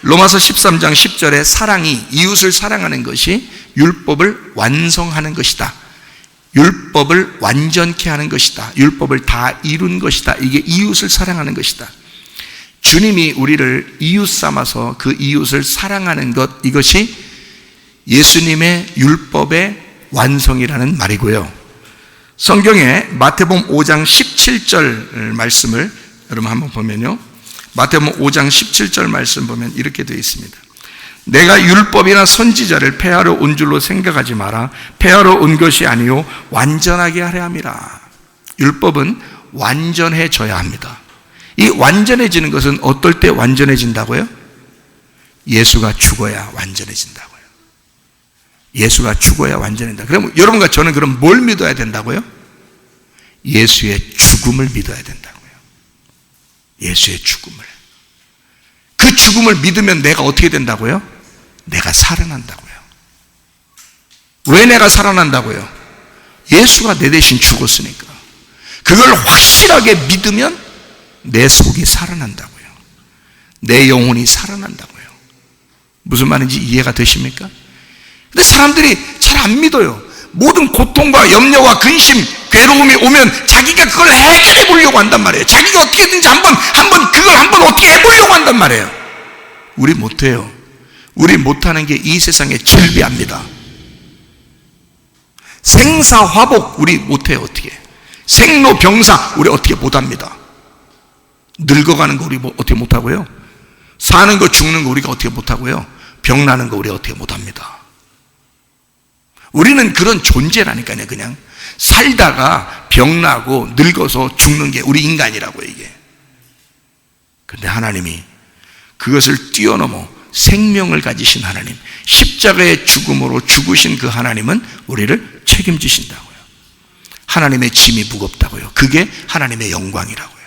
로마서 13장 10절에 사랑이, 이웃을 사랑하는 것이 율법을 완성하는 것이다. 율법을 완전케 하는 것이다. 율법을 다 이룬 것이다. 이게 이웃을 사랑하는 것이다. 주님이 우리를 이웃 삼아서 그 이웃을 사랑하는 것, 이것이 예수님의 율법의 완성이라는 말이고요. 성경에 마태복음 5장 17절 말씀을 여러분 한번 보면요, 마태복음 5장 17절 말씀 보면 이렇게 되어 있습니다. 내가 율법이나 선지자를 폐하러 온 줄로 생각하지 마라. 폐하러 온 것이 아니요 완전하게 하려 함이라. 율법은 완전해져야 합니다. 이 완전해지는 것은 어떨 때 완전해진다고요? 예수가 죽어야 완전해진다고요. 예수가 죽어야 완전해진다. 그럼 여러분과 저는 그럼 뭘 믿어야 된다고요? 예수의 죽음을 믿어야 된다고요. 예수의 죽음을. 그 죽음을 믿으면 내가 어떻게 된다고요? 내가 살아난다고요. 왜 내가 살아난다고요? 예수가 내 대신 죽었으니까. 그걸 확실하게 믿으면 내 속이 살아난다고요. 내 영혼이 살아난다고요. 무슨 말인지 이해가 되십니까? 근데 사람들이 잘 안 믿어요. 모든 고통과 염려와 근심, 괴로움이 오면 자기가 그걸 해결해 보려고 한단 말이에요. 자기가 어떻게든지 그걸 한번 어떻게 해보려고 한단 말이에요. 우리 못해요. 우리 못하는 게 이 세상에 질비합니다. 생사화복 우리 못해요. 어떻게? 생로병사 우리 어떻게 못합니다. 늙어가는 거 우리 어떻게 못하고요. 사는 거 죽는 거 우리가 어떻게 못하고요. 병나는 거 우리 어떻게 못합니다. 우리는 그런 존재라니까요. 그냥 살다가 병나고 늙어서 죽는 게 우리 인간이라고요. 이게. 그런데 하나님이 그것을 뛰어넘어 생명을 가지신 하나님, 십자가의 죽음으로 죽으신 그 하나님은 우리를 책임지신다고요. 하나님의 짐이 무겁다고요. 그게 하나님의 영광이라고요.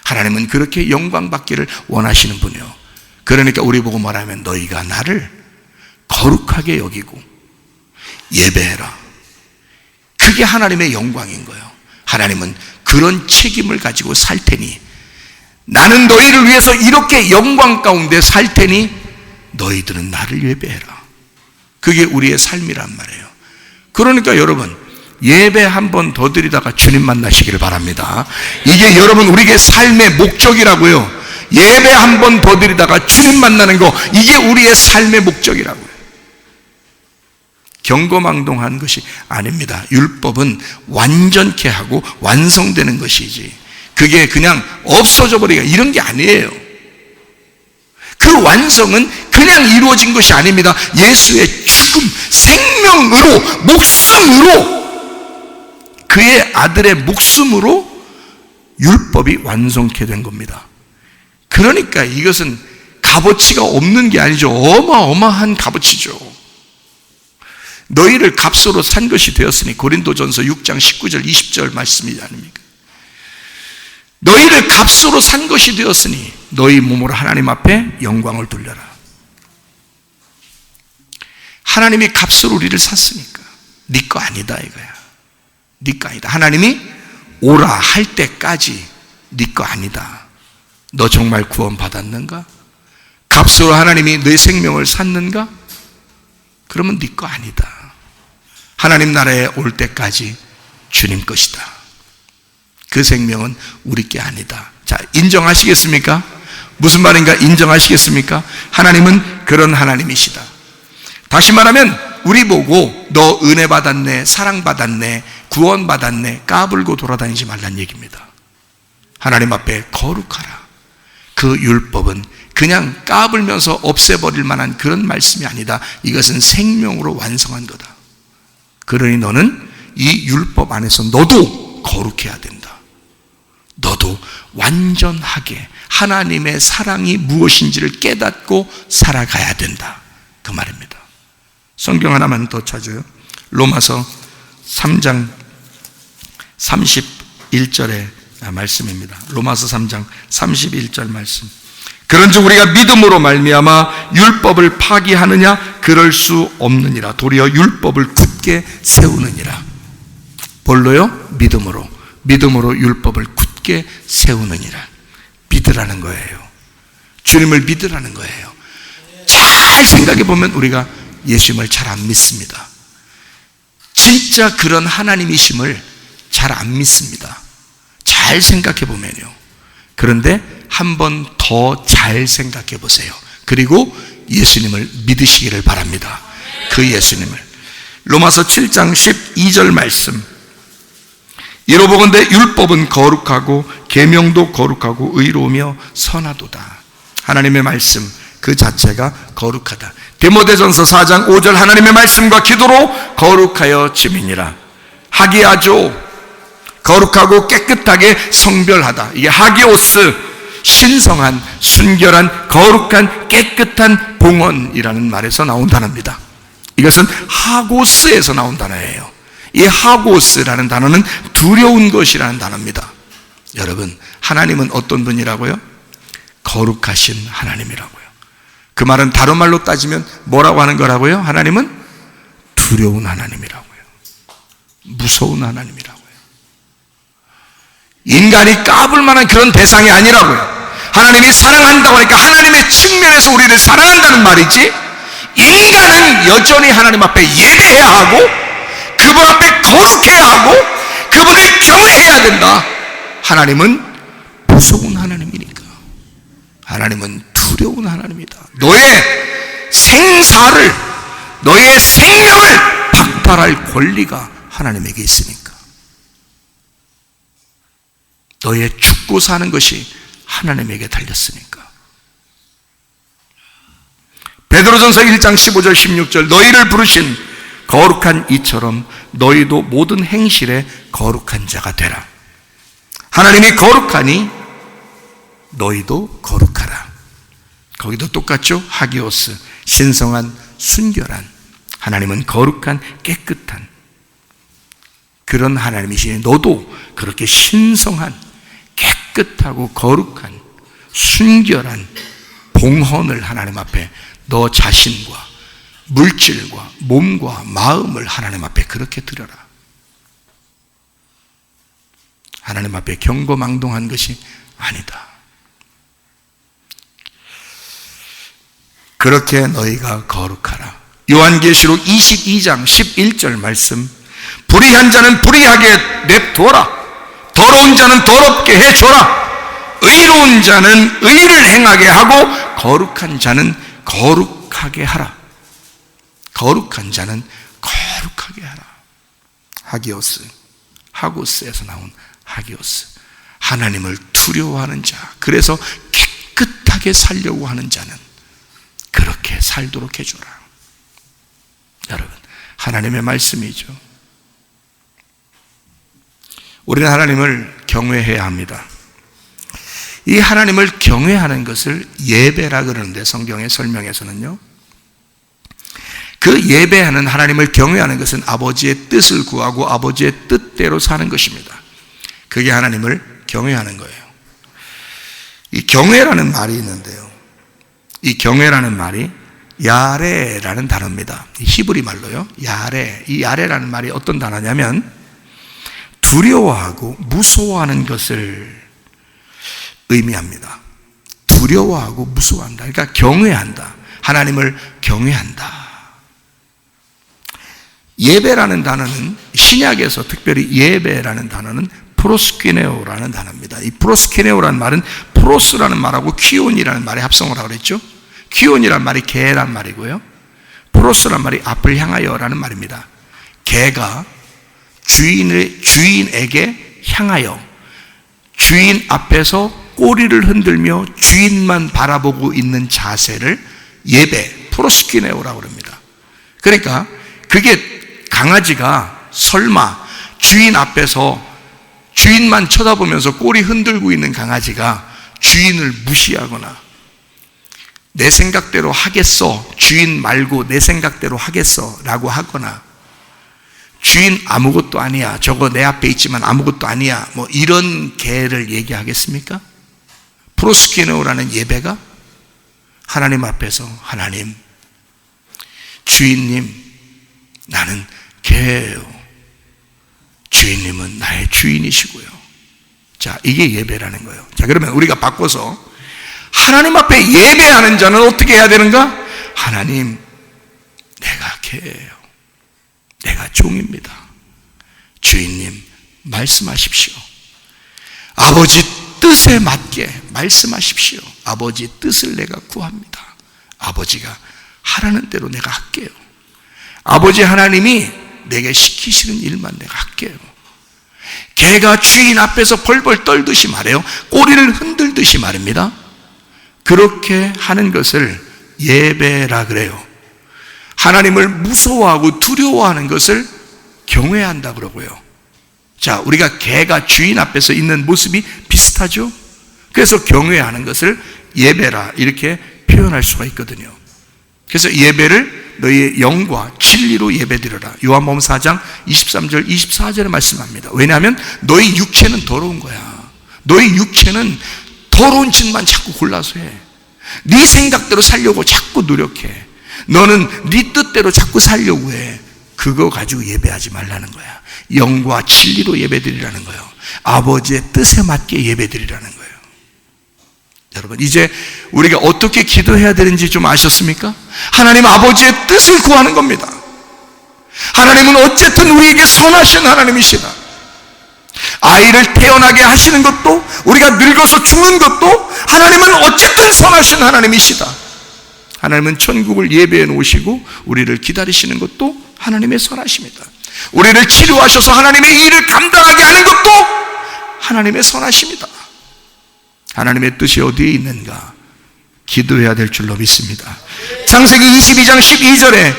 하나님은 그렇게 영광 받기를 원하시는 분이요. 그러니까 우리 보고 말하면 너희가 나를 거룩하게 여기고 예배해라. 그게 하나님의 영광인 거예요. 하나님은 그런 책임을 가지고 살 테니, 나는 너희를 위해서 이렇게 영광 가운데 살 테니 너희들은 나를 예배해라. 그게 우리의 삶이란 말이에요. 그러니까 여러분, 예배 한 번 더 드리다가 주님 만나시기를 바랍니다. 이게 여러분 우리의 삶의 목적이라고요. 예배 한 번 더 드리다가 주님 만나는 거, 이게 우리의 삶의 목적이라고요. 경거망동한 것이 아닙니다. 율법은 완전케 하고 완성되는 것이지, 그게 그냥 없어져 버리가 이런 게 아니에요. 그 완성은 그냥 이루어진 것이 아닙니다. 예수의 죽음, 생명으로, 목숨으로, 그의 아들의 목숨으로 율법이 완성케 된 겁니다. 그러니까 이것은 값어치가 없는 게 아니죠. 어마어마한 값어치죠. 너희를 값으로 산 것이 되었으니, 고린도전서 6장 19절 20절 말씀이 아닙니까? 너희를 값으로 산 것이 되었으니 너희 몸으로 하나님 앞에 영광을 돌려라. 하나님이 값으로 우리를 샀으니까 네 거 아니다 이거야. 네 거 아니다. 하나님이 오라 할 때까지 네 거 아니다. 너 정말 구원 받았는가? 값으로 하나님이 내 생명을 샀는가? 그러면 네 거 아니다. 하나님 나라에 올 때까지 주님 것이다. 그 생명은 우리 게 아니다. 자, 인정하시겠습니까? 무슨 말인가 인정하시겠습니까? 하나님은 그런 하나님이시다. 다시 말하면 우리 보고 너 은혜 받았네, 사랑 받았네, 구원 받았네 까불고 돌아다니지 말란 얘기입니다. 하나님 앞에 거룩하라. 그 율법은 그냥 까불면서 없애버릴 만한 그런 말씀이 아니다. 이것은 생명으로 완성한 거다. 그러니 너는 이 율법 안에서 너도 거룩해야 된다. 너도 완전하게 하나님의 사랑이 무엇인지를 깨닫고 살아가야 된다. 그 말입니다. 성경 하나만 더 찾아요. 로마서 3장 31절의 말씀입니다. 로마서 3장 31절 말씀. 그런즉 우리가 믿음으로 말미암아 율법을 파기하느냐? 그럴 수 없느니라. 도리어 율법을 굳게 세우느니라. 뭘로요? 믿음으로. 믿음으로 율법을 굳게 세우느니라. 믿으라는 거예요. 주님을 믿으라는 거예요. 잘 생각해 보면 우리가 예수님을 잘 안 믿습니다. 진짜 그런 하나님이심을 잘 안 믿습니다. 잘 생각해 보면요. 그런데 한 번 더 잘 생각해 보세요. 그리고 예수님을 믿으시기를 바랍니다. 그 예수님을. 로마서 7장 12절 말씀. 이로보건대 율법은 거룩하고 계명도 거룩하고 의로우며 선하도다. 하나님의 말씀 그 자체가 거룩하다. 디모데전서 4장 5절 하나님의 말씀과 기도로 거룩하여 지미니라. 하기야죠. 거룩하고 깨끗하게 성별하다. 이게 하기오스, 신성한, 순결한, 거룩한, 깨끗한 봉헌이라는 말에서 나온 단어입니다. 이것은 하고스에서 나온 단어예요. 이 하고스라는 단어는 두려운 것이라는 단어입니다. 여러분, 하나님은 어떤 분이라고요? 거룩하신 하나님이라고요. 그 말은 다른 말로 따지면 뭐라고 하는 거라고요? 하나님은 두려운 하나님이라고요. 무서운 하나님이라고요. 인간이 까불 만한 그런 대상이 아니라고요. 하나님이 사랑한다고 하니까 하나님의 측면에서 우리를 사랑한다는 말이지, 인간은 여전히 하나님 앞에 예배해야 하고 그분 앞에 거룩해야 하고 그분을 경외해야 된다. 하나님은 무서운 하나님이니까. 하나님은 두려운 하나님이다. 너의 생사를, 너의 생명을 박탈할 권리가 하나님에게 있으니까. 너의 죽고 사는 것이 하나님에게 달렸으니까. 베드로전서 1장 15절 16절 너희를 부르신 거룩한 이처럼 너희도 모든 행실에 거룩한 자가 되라. 하나님이 거룩하니 너희도 거룩하라. 거기도 똑같죠? 하기오스, 신성한, 순결한. 하나님은 거룩한, 깨끗한 그런 하나님이시니 너도 그렇게 신성한, 깨끗하고 거룩한, 순결한 봉헌을 하나님 앞에 너 자신과 물질과 몸과 마음을 하나님 앞에 그렇게 드려라. 하나님 앞에 경거망동한 것이 아니다. 그렇게 너희가 거룩하라. 요한계시록 22장 11절 말씀. 불의한 자는 불의하게 냅둬라. 더러운 자는 더럽게 해줘라. 의로운 자는 의를 행하게 하고 거룩한 자는 거룩하게 하라. 거룩한 자는 거룩하게 하라. 하기오스, 하고스에서 나온 하기오스. 하나님을 두려워하는 자, 그래서 깨끗하게 살려고 하는 자는 그렇게 살도록 해줘라. 여러분, 하나님의 말씀이죠. 우리는 하나님을 경외해야 합니다. 이 하나님을 경외하는 것을 예배라 그러는데, 성경의 설명에서는요, 그 예배하는, 하나님을 경외하는 것은 아버지의 뜻을 구하고 아버지의 뜻대로 사는 것입니다. 그게 하나님을 경외하는 거예요. 이 경외라는 말이 있는데요, 이 경외라는 말이 야레라는 단어입니다. 히브리 말로요, 야레. 이 야레라는 말이 어떤 단어냐면 두려워하고 무서워하는 것을 의미합니다. 두려워하고 무서워한다. 그러니까 경외한다. 하나님을 경외한다. 예배라는 단어는, 신약에서 특별히 예배라는 단어는 프로스키네오라는 단어입니다. 이 프로스키네오라는 말은 프로스라는 말하고 퀴온이라는 말의 합성을 하고 그랬죠. 퀴온이라는 말이 개란 말이고요, 프로스라는 말이 앞을 향하여라는 말입니다. 개가 주인에게 향하여 주인 앞에서 꼬리를 흔들며 주인만 바라보고 있는 자세를 예배, 프로스키네오라고 합니다. 그러니까 그게, 강아지가 설마 주인 앞에서 주인만 쳐다보면서 꼬리 흔들고 있는 강아지가 주인을 무시하거나 내 생각대로 하겠어, 주인 말고 내 생각대로 하겠어 라고 하거나, 주인 아무것도 아니야, 저거 내 앞에 있지만 아무것도 아니야, 뭐 이런 개를 얘기하겠습니까? 프로스키네오라는 예배가 하나님 앞에서, 하나님, 주인님, 나는 개예요. 주인님은 나의 주인이시고요. 자, 이게 예배라는 거예요. 자, 그러면 우리가 바꿔서 하나님 앞에 예배하는 자는 어떻게 해야 되는가? 하나님, 내가 개예요. 내가 종입니다. 주인님, 말씀하십시오. 아버지 뜻에 맞게 말씀하십시오. 아버지 뜻을 내가 구합니다. 아버지가 하라는 대로 내가 할게요. 아버지 하나님이 내게 시키시는 일만 내가 할게요. 개가 주인 앞에서 벌벌 떨듯이 말해요. 꼬리를 흔들듯이 말입니다. 그렇게 하는 것을 예배라 그래요. 하나님을 무서워하고 두려워하는 것을 경외한다 그러고요. 자, 우리가 개가 주인 앞에서 있는 모습이 비슷하죠? 그래서 경외하는 것을 예배라 이렇게 표현할 수가 있거든요. 그래서 예배를 너희의 영과 진리로 예배드려라. 요한복음 4장 23절 24절에 말씀합니다. 왜냐하면 너희 육체는 더러운 거야. 너희 육체는 더러운 짓만 자꾸 골라서 해. 네 생각대로 살려고 자꾸 노력해. 너는 네 뜻대로 자꾸 살려고 해. 그거 가지고 예배하지 말라는 거야. 영과 진리로 예배드리라는 거예요. 아버지의 뜻에 맞게 예배드리라는 거예요. 여러분, 이제 우리가 어떻게 기도해야 되는지 좀 아셨습니까? 하나님 아버지의 뜻을 구하는 겁니다. 하나님은 어쨌든 우리에게 선하신 하나님이시다. 아이를 태어나게 하시는 것도, 우리가 늙어서 죽는 것도 하나님은 어쨌든 선하신 하나님이시다. 하나님은 천국을 예배해 놓으시고 우리를 기다리시는 것도 하나님의 선하십니다. 우리를 치료하셔서 하나님의 일을 감당하게 하는 것도 하나님의 선하십니다. 하나님의 뜻이 어디에 있는가? 기도해야 될 줄로 믿습니다. 창세기 22장 12절에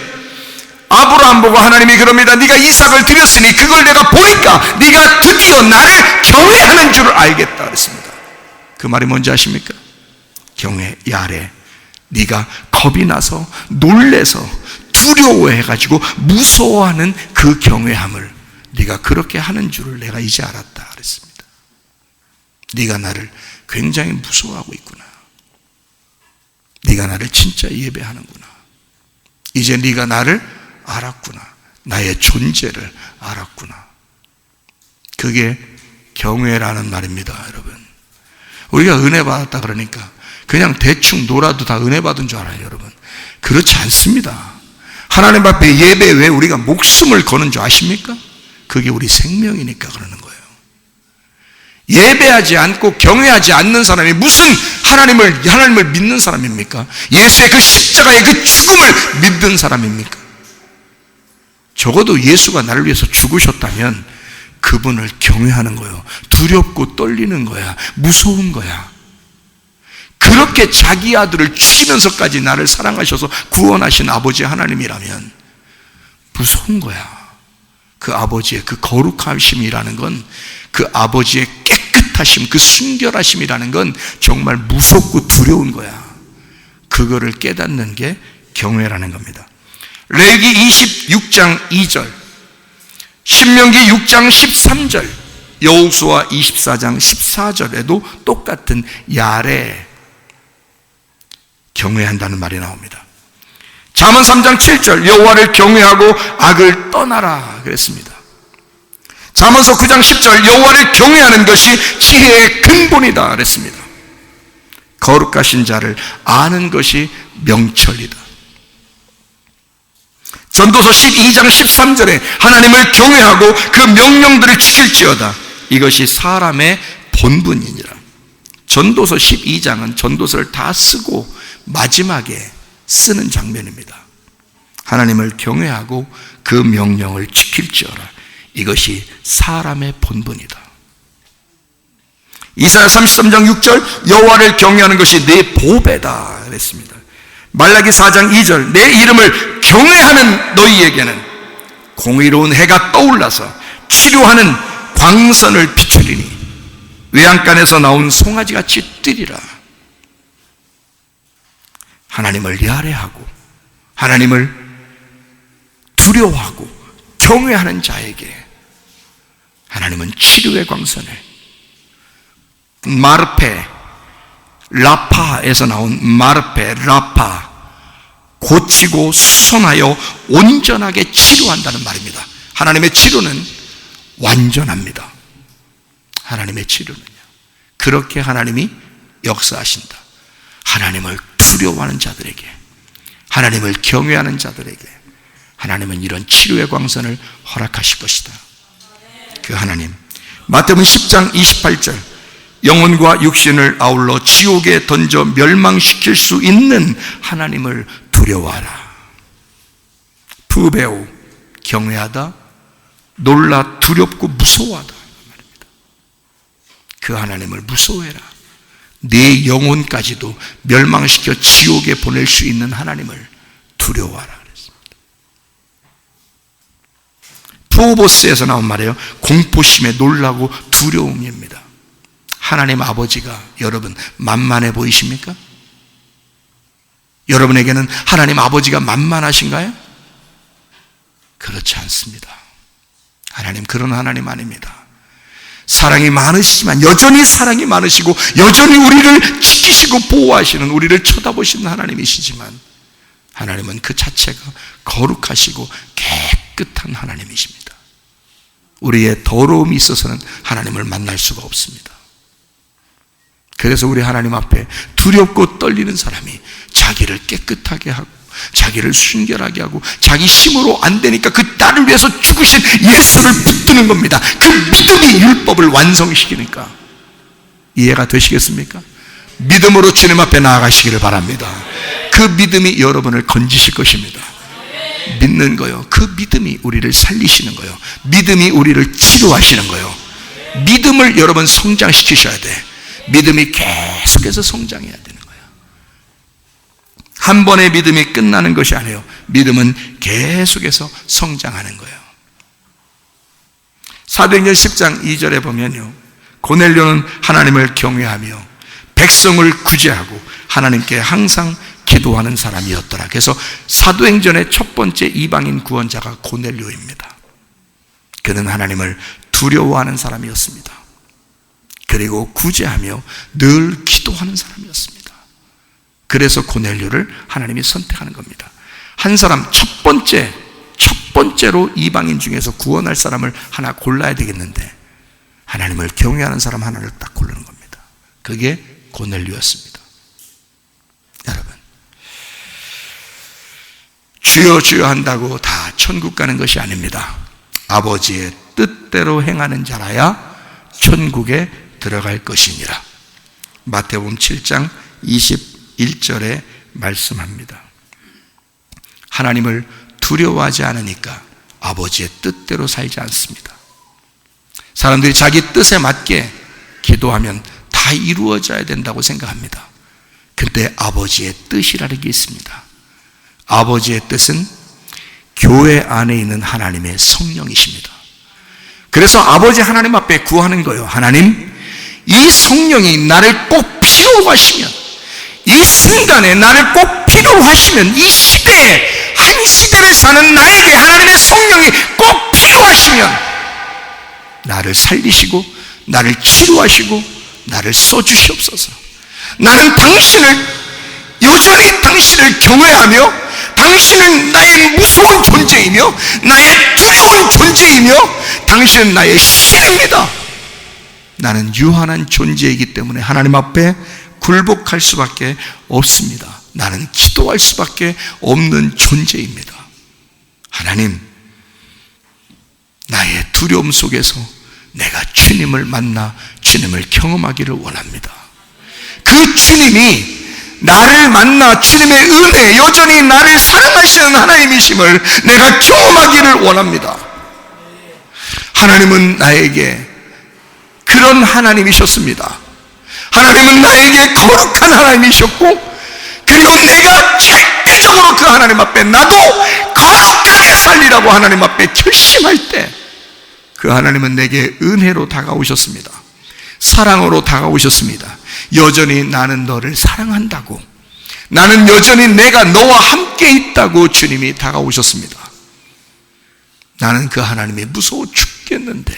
아브라함 보고 하나님이 그럽니다. 네가 이삭을 드렸으니 그걸 내가 보니까 네가 드디어 나를 경외하는 줄을 알겠다 그랬습니다. 그 말이 뭔지 아십니까? 경외, 야레. 네가 겁이 나서 놀래서 두려워해가지고 무서워하는 그 경외함을 네가 그렇게 하는 줄을 내가 이제 알았다 그랬습니다. 네가 나를 굉장히 무서워하고 있구나. 네가 나를 진짜 예배하는구나. 이제 네가 나를 알았구나. 나의 존재를 알았구나. 그게 경외라는 말입니다, 여러분. 우리가 은혜 받았다 그러니까 그냥 대충 놀아도 다 은혜 받은 줄 알아요, 여러분. 그렇지 않습니다. 하나님 앞에 예배 왜 우리가 목숨을 거는 줄 아십니까? 그게 우리 생명이니까 그러는 거예요. 예배하지 않고 경외하지 않는 사람이 무슨 하나님을 믿는 사람입니까? 예수의 그 십자가의 그 죽음을 믿는 사람입니까? 적어도 예수가 나를 위해서 죽으셨다면 그분을 경외하는 거예요. 두렵고 떨리는 거야. 무서운 거야. 그렇게 자기 아들을 죽이면서까지 나를 사랑하셔서 구원하신 아버지 하나님이라면 무서운 거야. 그 아버지의 그 거룩하심이라는 건, 그 아버지의 깨끗하심, 그 순결하심이라는 건 정말 무섭고 두려운 거야. 그거를 깨닫는 게 경외라는 겁니다. 레위기 26장 2절, 신명기 6장 13절, 여호수아 24장 14절에도 똑같은 야레, 경외한다는 말이 나옵니다. 잠언 3장 7절, 여호와를 경외하고 악을 떠나라 그랬습니다. 잠언서 9장 10절, 여호와를 경외하는 것이 지혜의 근본이다 그랬습니다. 거룩하신 자를 아는 것이 명철이다. 전도서 12장 13절에 하나님을 경외하고 그 명령들을 지킬지어다. 이것이 사람의 본분이니라. 전도서 12장은 전도서를 다 쓰고 마지막에 쓰는 장면입니다. 하나님을 경외하고 그 명령을 지킬지어라. 이것이 사람의 본분이다. 이사야 33장 6절, 여호와를 경외하는 것이 내 보배다 그랬습니다. 말라기 4장 2절, 내 이름을 경외하는 너희에게는 공의로운 해가 떠올라서 치료하는 광선을 비추리니 외양간에서 나온 송아지같이 뛰리라. 하나님을 야레하고 하나님을 두려워하고 경외하는 자에게 하나님은 치료의 광선을, 마르페, 라파에서 나온 마르페, 라파, 고치고 수선하여 온전하게 치료한다는 말입니다. 하나님의 치료는 완전합니다. 하나님의 치료는요, 그렇게 하나님이 역사하신다. 하나님을 두려워하는 자들에게, 하나님을 경외하는 자들에게 하나님은 이런 치료의 광선을 허락하실 것이다. 그 하나님, 마태복음 10장 28절, 영혼과 육신을 아울러 지옥에 던져 멸망시킬 수 있는 하나님을 두려워하라. 푸베오, 경외하다, 놀라 두렵고 무서워하다 말입니다. 그 하나님을 무서워해라. 네 영혼까지도 멸망시켜 지옥에 보낼 수 있는 하나님을 두려워하라 그랬습니다. 프로보스에서 나온 말이에요. 공포심에 놀라고 두려움입니다. 하나님 아버지가 여러분 만만해 보이십니까? 여러분에게는 하나님 아버지가 만만하신가요? 그렇지 않습니다. 하나님 그런 하나님 아닙니다. 사랑이 많으시지만 여전히 사랑이 많으시고 여전히 우리를 지키시고 보호하시는, 우리를 쳐다보시는 하나님이시지만 하나님은 그 자체가 거룩하시고 깨끗한 하나님이십니다. 우리의 더러움이 있어서는 하나님을 만날 수가 없습니다. 그래서 우리 하나님 앞에 두렵고 떨리는 사람이 자기를 깨끗하게 하고 자기를 순결하게 하고 자기 힘으로 안 되니까 그 나를 위해서 죽으신 예수를 붙드는 겁니다. 그 믿음이 율법을 완성시키니까. 이해가 되시겠습니까? 믿음으로 주님 앞에 나아가시기를 바랍니다. 그 믿음이 여러분을 건지실 것입니다. 믿는 거요. 그 믿음이 우리를 살리시는 거요. 믿음이 우리를 치료하시는 거요. 믿음을 여러분 성장시키셔야 돼. 믿음이 계속해서 성장해야 되는 거예요. 한 번의 믿음이 끝나는 것이 아니에요. 믿음은 계속해서 성장하는 거예요. 사도행전 10장 2절에 보면요, 고넬료는 하나님을 경외하며 백성을 구제하고 하나님께 항상 기도하는 사람이었더라. 그래서 사도행전의 첫 번째 이방인 구원자가 고넬료입니다. 그는 하나님을 두려워하는 사람이었습니다. 그리고 구제하며 늘 기도하는 사람이었습니다. 그래서 고넬료를 하나님이 선택하는 겁니다. 한 사람 첫 번째로 이방인 중에서 구원할 사람을 하나 골라야 되겠는데 하나님을 경외하는 사람 하나를 딱 고르는 겁니다. 그게 고넬료였습니다. 여러분, 주여 주여 한다고 다 천국 가는 것이 아닙니다. 아버지의 뜻대로 행하는 자라야 천국에 들어갈 것이니라. 마태복음 7장 21절에 말씀합니다. 하나님을 두려워하지 않으니까 아버지의 뜻대로 살지 않습니다. 사람들이 자기 뜻에 맞게 기도하면 다 이루어져야 된다고 생각합니다. 근데 아버지의 뜻이라는 게 있습니다. 아버지의 뜻은 교회 안에 있는 하나님의 성령이십니다. 그래서 아버지 하나님 앞에 구하는 거예요. 하나님, 이 성령이 나를 꼭 필요로 하시면, 이 순간에 나를 꼭 필요로 하시면, 이 시대에, 한 시대를 사는 나에게 하나님의 성령이 꼭 필요하시면 나를 살리시고 나를 치료하시고 나를 써주시옵소서. 나는 여전히 당신을 경외하며, 당신은 나의 무서운 존재이며 나의 두려운 존재이며 당신은 나의 신입니다. 나는 유한한 존재이기 때문에 하나님 앞에 굴복할 수밖에 없습니다. 나는 기도할 수밖에 없는 존재입니다. 하나님, 나의 두려움 속에서 내가 주님을 만나 주님을 경험하기를 원합니다. 그 주님이 나를 만나 주님의 은혜, 여전히 나를 사랑하시는 하나님이심을 내가 경험하기를 원합니다. 하나님은 나에게 그런 하나님이셨습니다. 하나님은 나에게 거룩한 하나님이셨고, 그리고 내가 절대적으로 그 하나님 앞에 나도 거룩하게 살리라고 하나님 앞에 결심할 때 그 하나님은 내게 은혜로 다가오셨습니다. 사랑으로 다가오셨습니다. 여전히 나는 너를 사랑한다고, 나는 여전히 내가 너와 함께 있다고 주님이 다가오셨습니다. 나는 그 하나님이 무서워 죽겠는데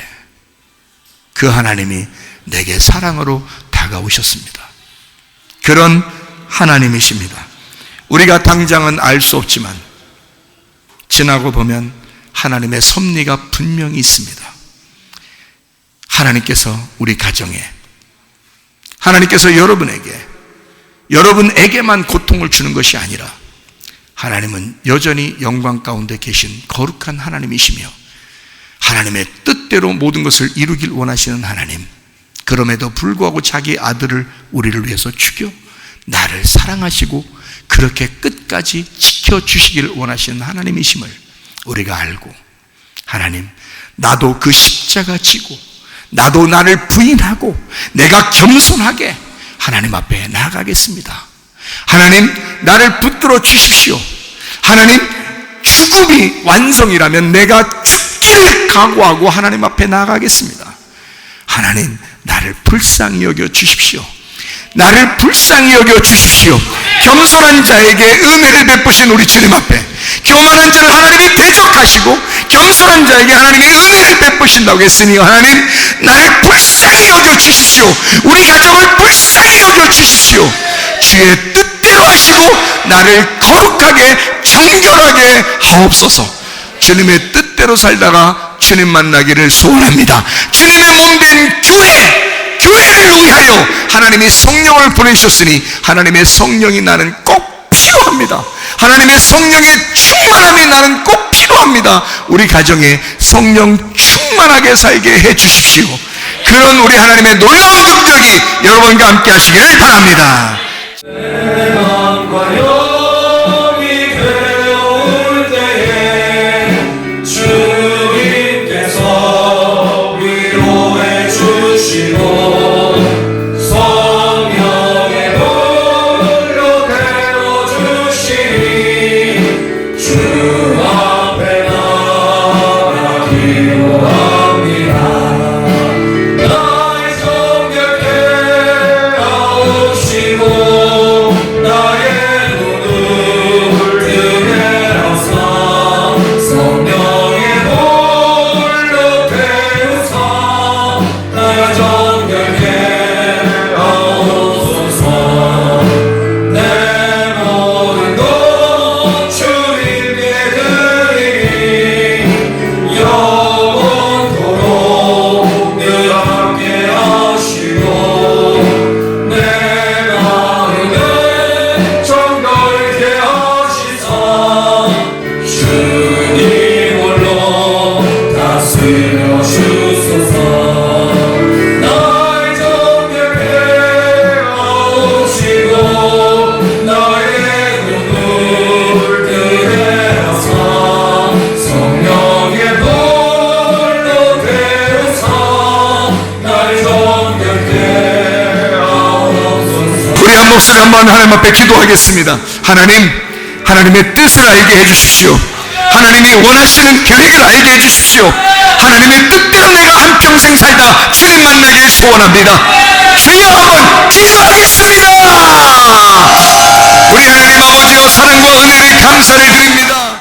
그 하나님이 내게 사랑으로 다가오셨습니다. 그런 하나님이십니다. 우리가 당장은 알 수 없지만 지나고 보면 하나님의 섭리가 분명히 있습니다. 하나님께서 우리 가정에, 하나님께서 여러분에게만 고통을 주는 것이 아니라 하나님은 여전히 영광 가운데 계신 거룩한 하나님이시며 하나님의 뜻대로 모든 것을 이루길 원하시는 하나님, 그럼에도 불구하고 자기 아들을 우리를 위해서 죽여 나를 사랑하시고 그렇게 끝까지 지켜주시기를 원하시는 하나님이심을 우리가 알고, 하나님, 나도 그 십자가 지고 나도 나를 부인하고 내가 겸손하게 하나님 앞에 나아가겠습니다. 하나님, 나를 붙들어 주십시오. 하나님, 죽음이 완성이라면 내가 죽기를 각오하고 하나님 앞에 나아가겠습니다. 하나님, 나를 불쌍히 여겨 주십시오. 나를 불쌍히 여겨 주십시오. 겸손한 자에게 은혜를 베푸신 우리 주님 앞에 교만한 자를 하나님이 대적하시고 겸손한 자에게 하나님이 은혜를 베푸신다고 했으니, 하나님, 나를 불쌍히 여겨 주십시오. 우리 가정을 불쌍히 여겨 주십시오. 주의 뜻대로 하시고 나를 거룩하게 정결하게 하옵소서. 주님의 뜻대로 살다가 주님 만나기를 소원합니다. 주님의 몸된 교회를 위하여 하나님이 성령을 보내셨으니 하나님의 성령이 나는 꼭 필요합니다. 하나님의 성령의 충만함이 나는 꼭 필요합니다. 우리 가정에 성령 충만하게 살게 해 주십시오. 그런 우리 하나님의 놀라운 능력이 여러분과 함께 하시기를 바랍니다. 나의 성결케 하옵시고 목소리 한번 하나님 앞에 기도하겠습니다. 하나님, 하나님의 뜻을 알게 해주십시오. 하나님이 원하시는 계획을 알게 해주십시오. 하나님의 뜻대로 내가 한평생 살다 주님 만나길 소원합니다. 주여, 한번 기도하겠습니다. 우리 하나님 아버지여, 사랑과 은혜를 감사를 드립니다.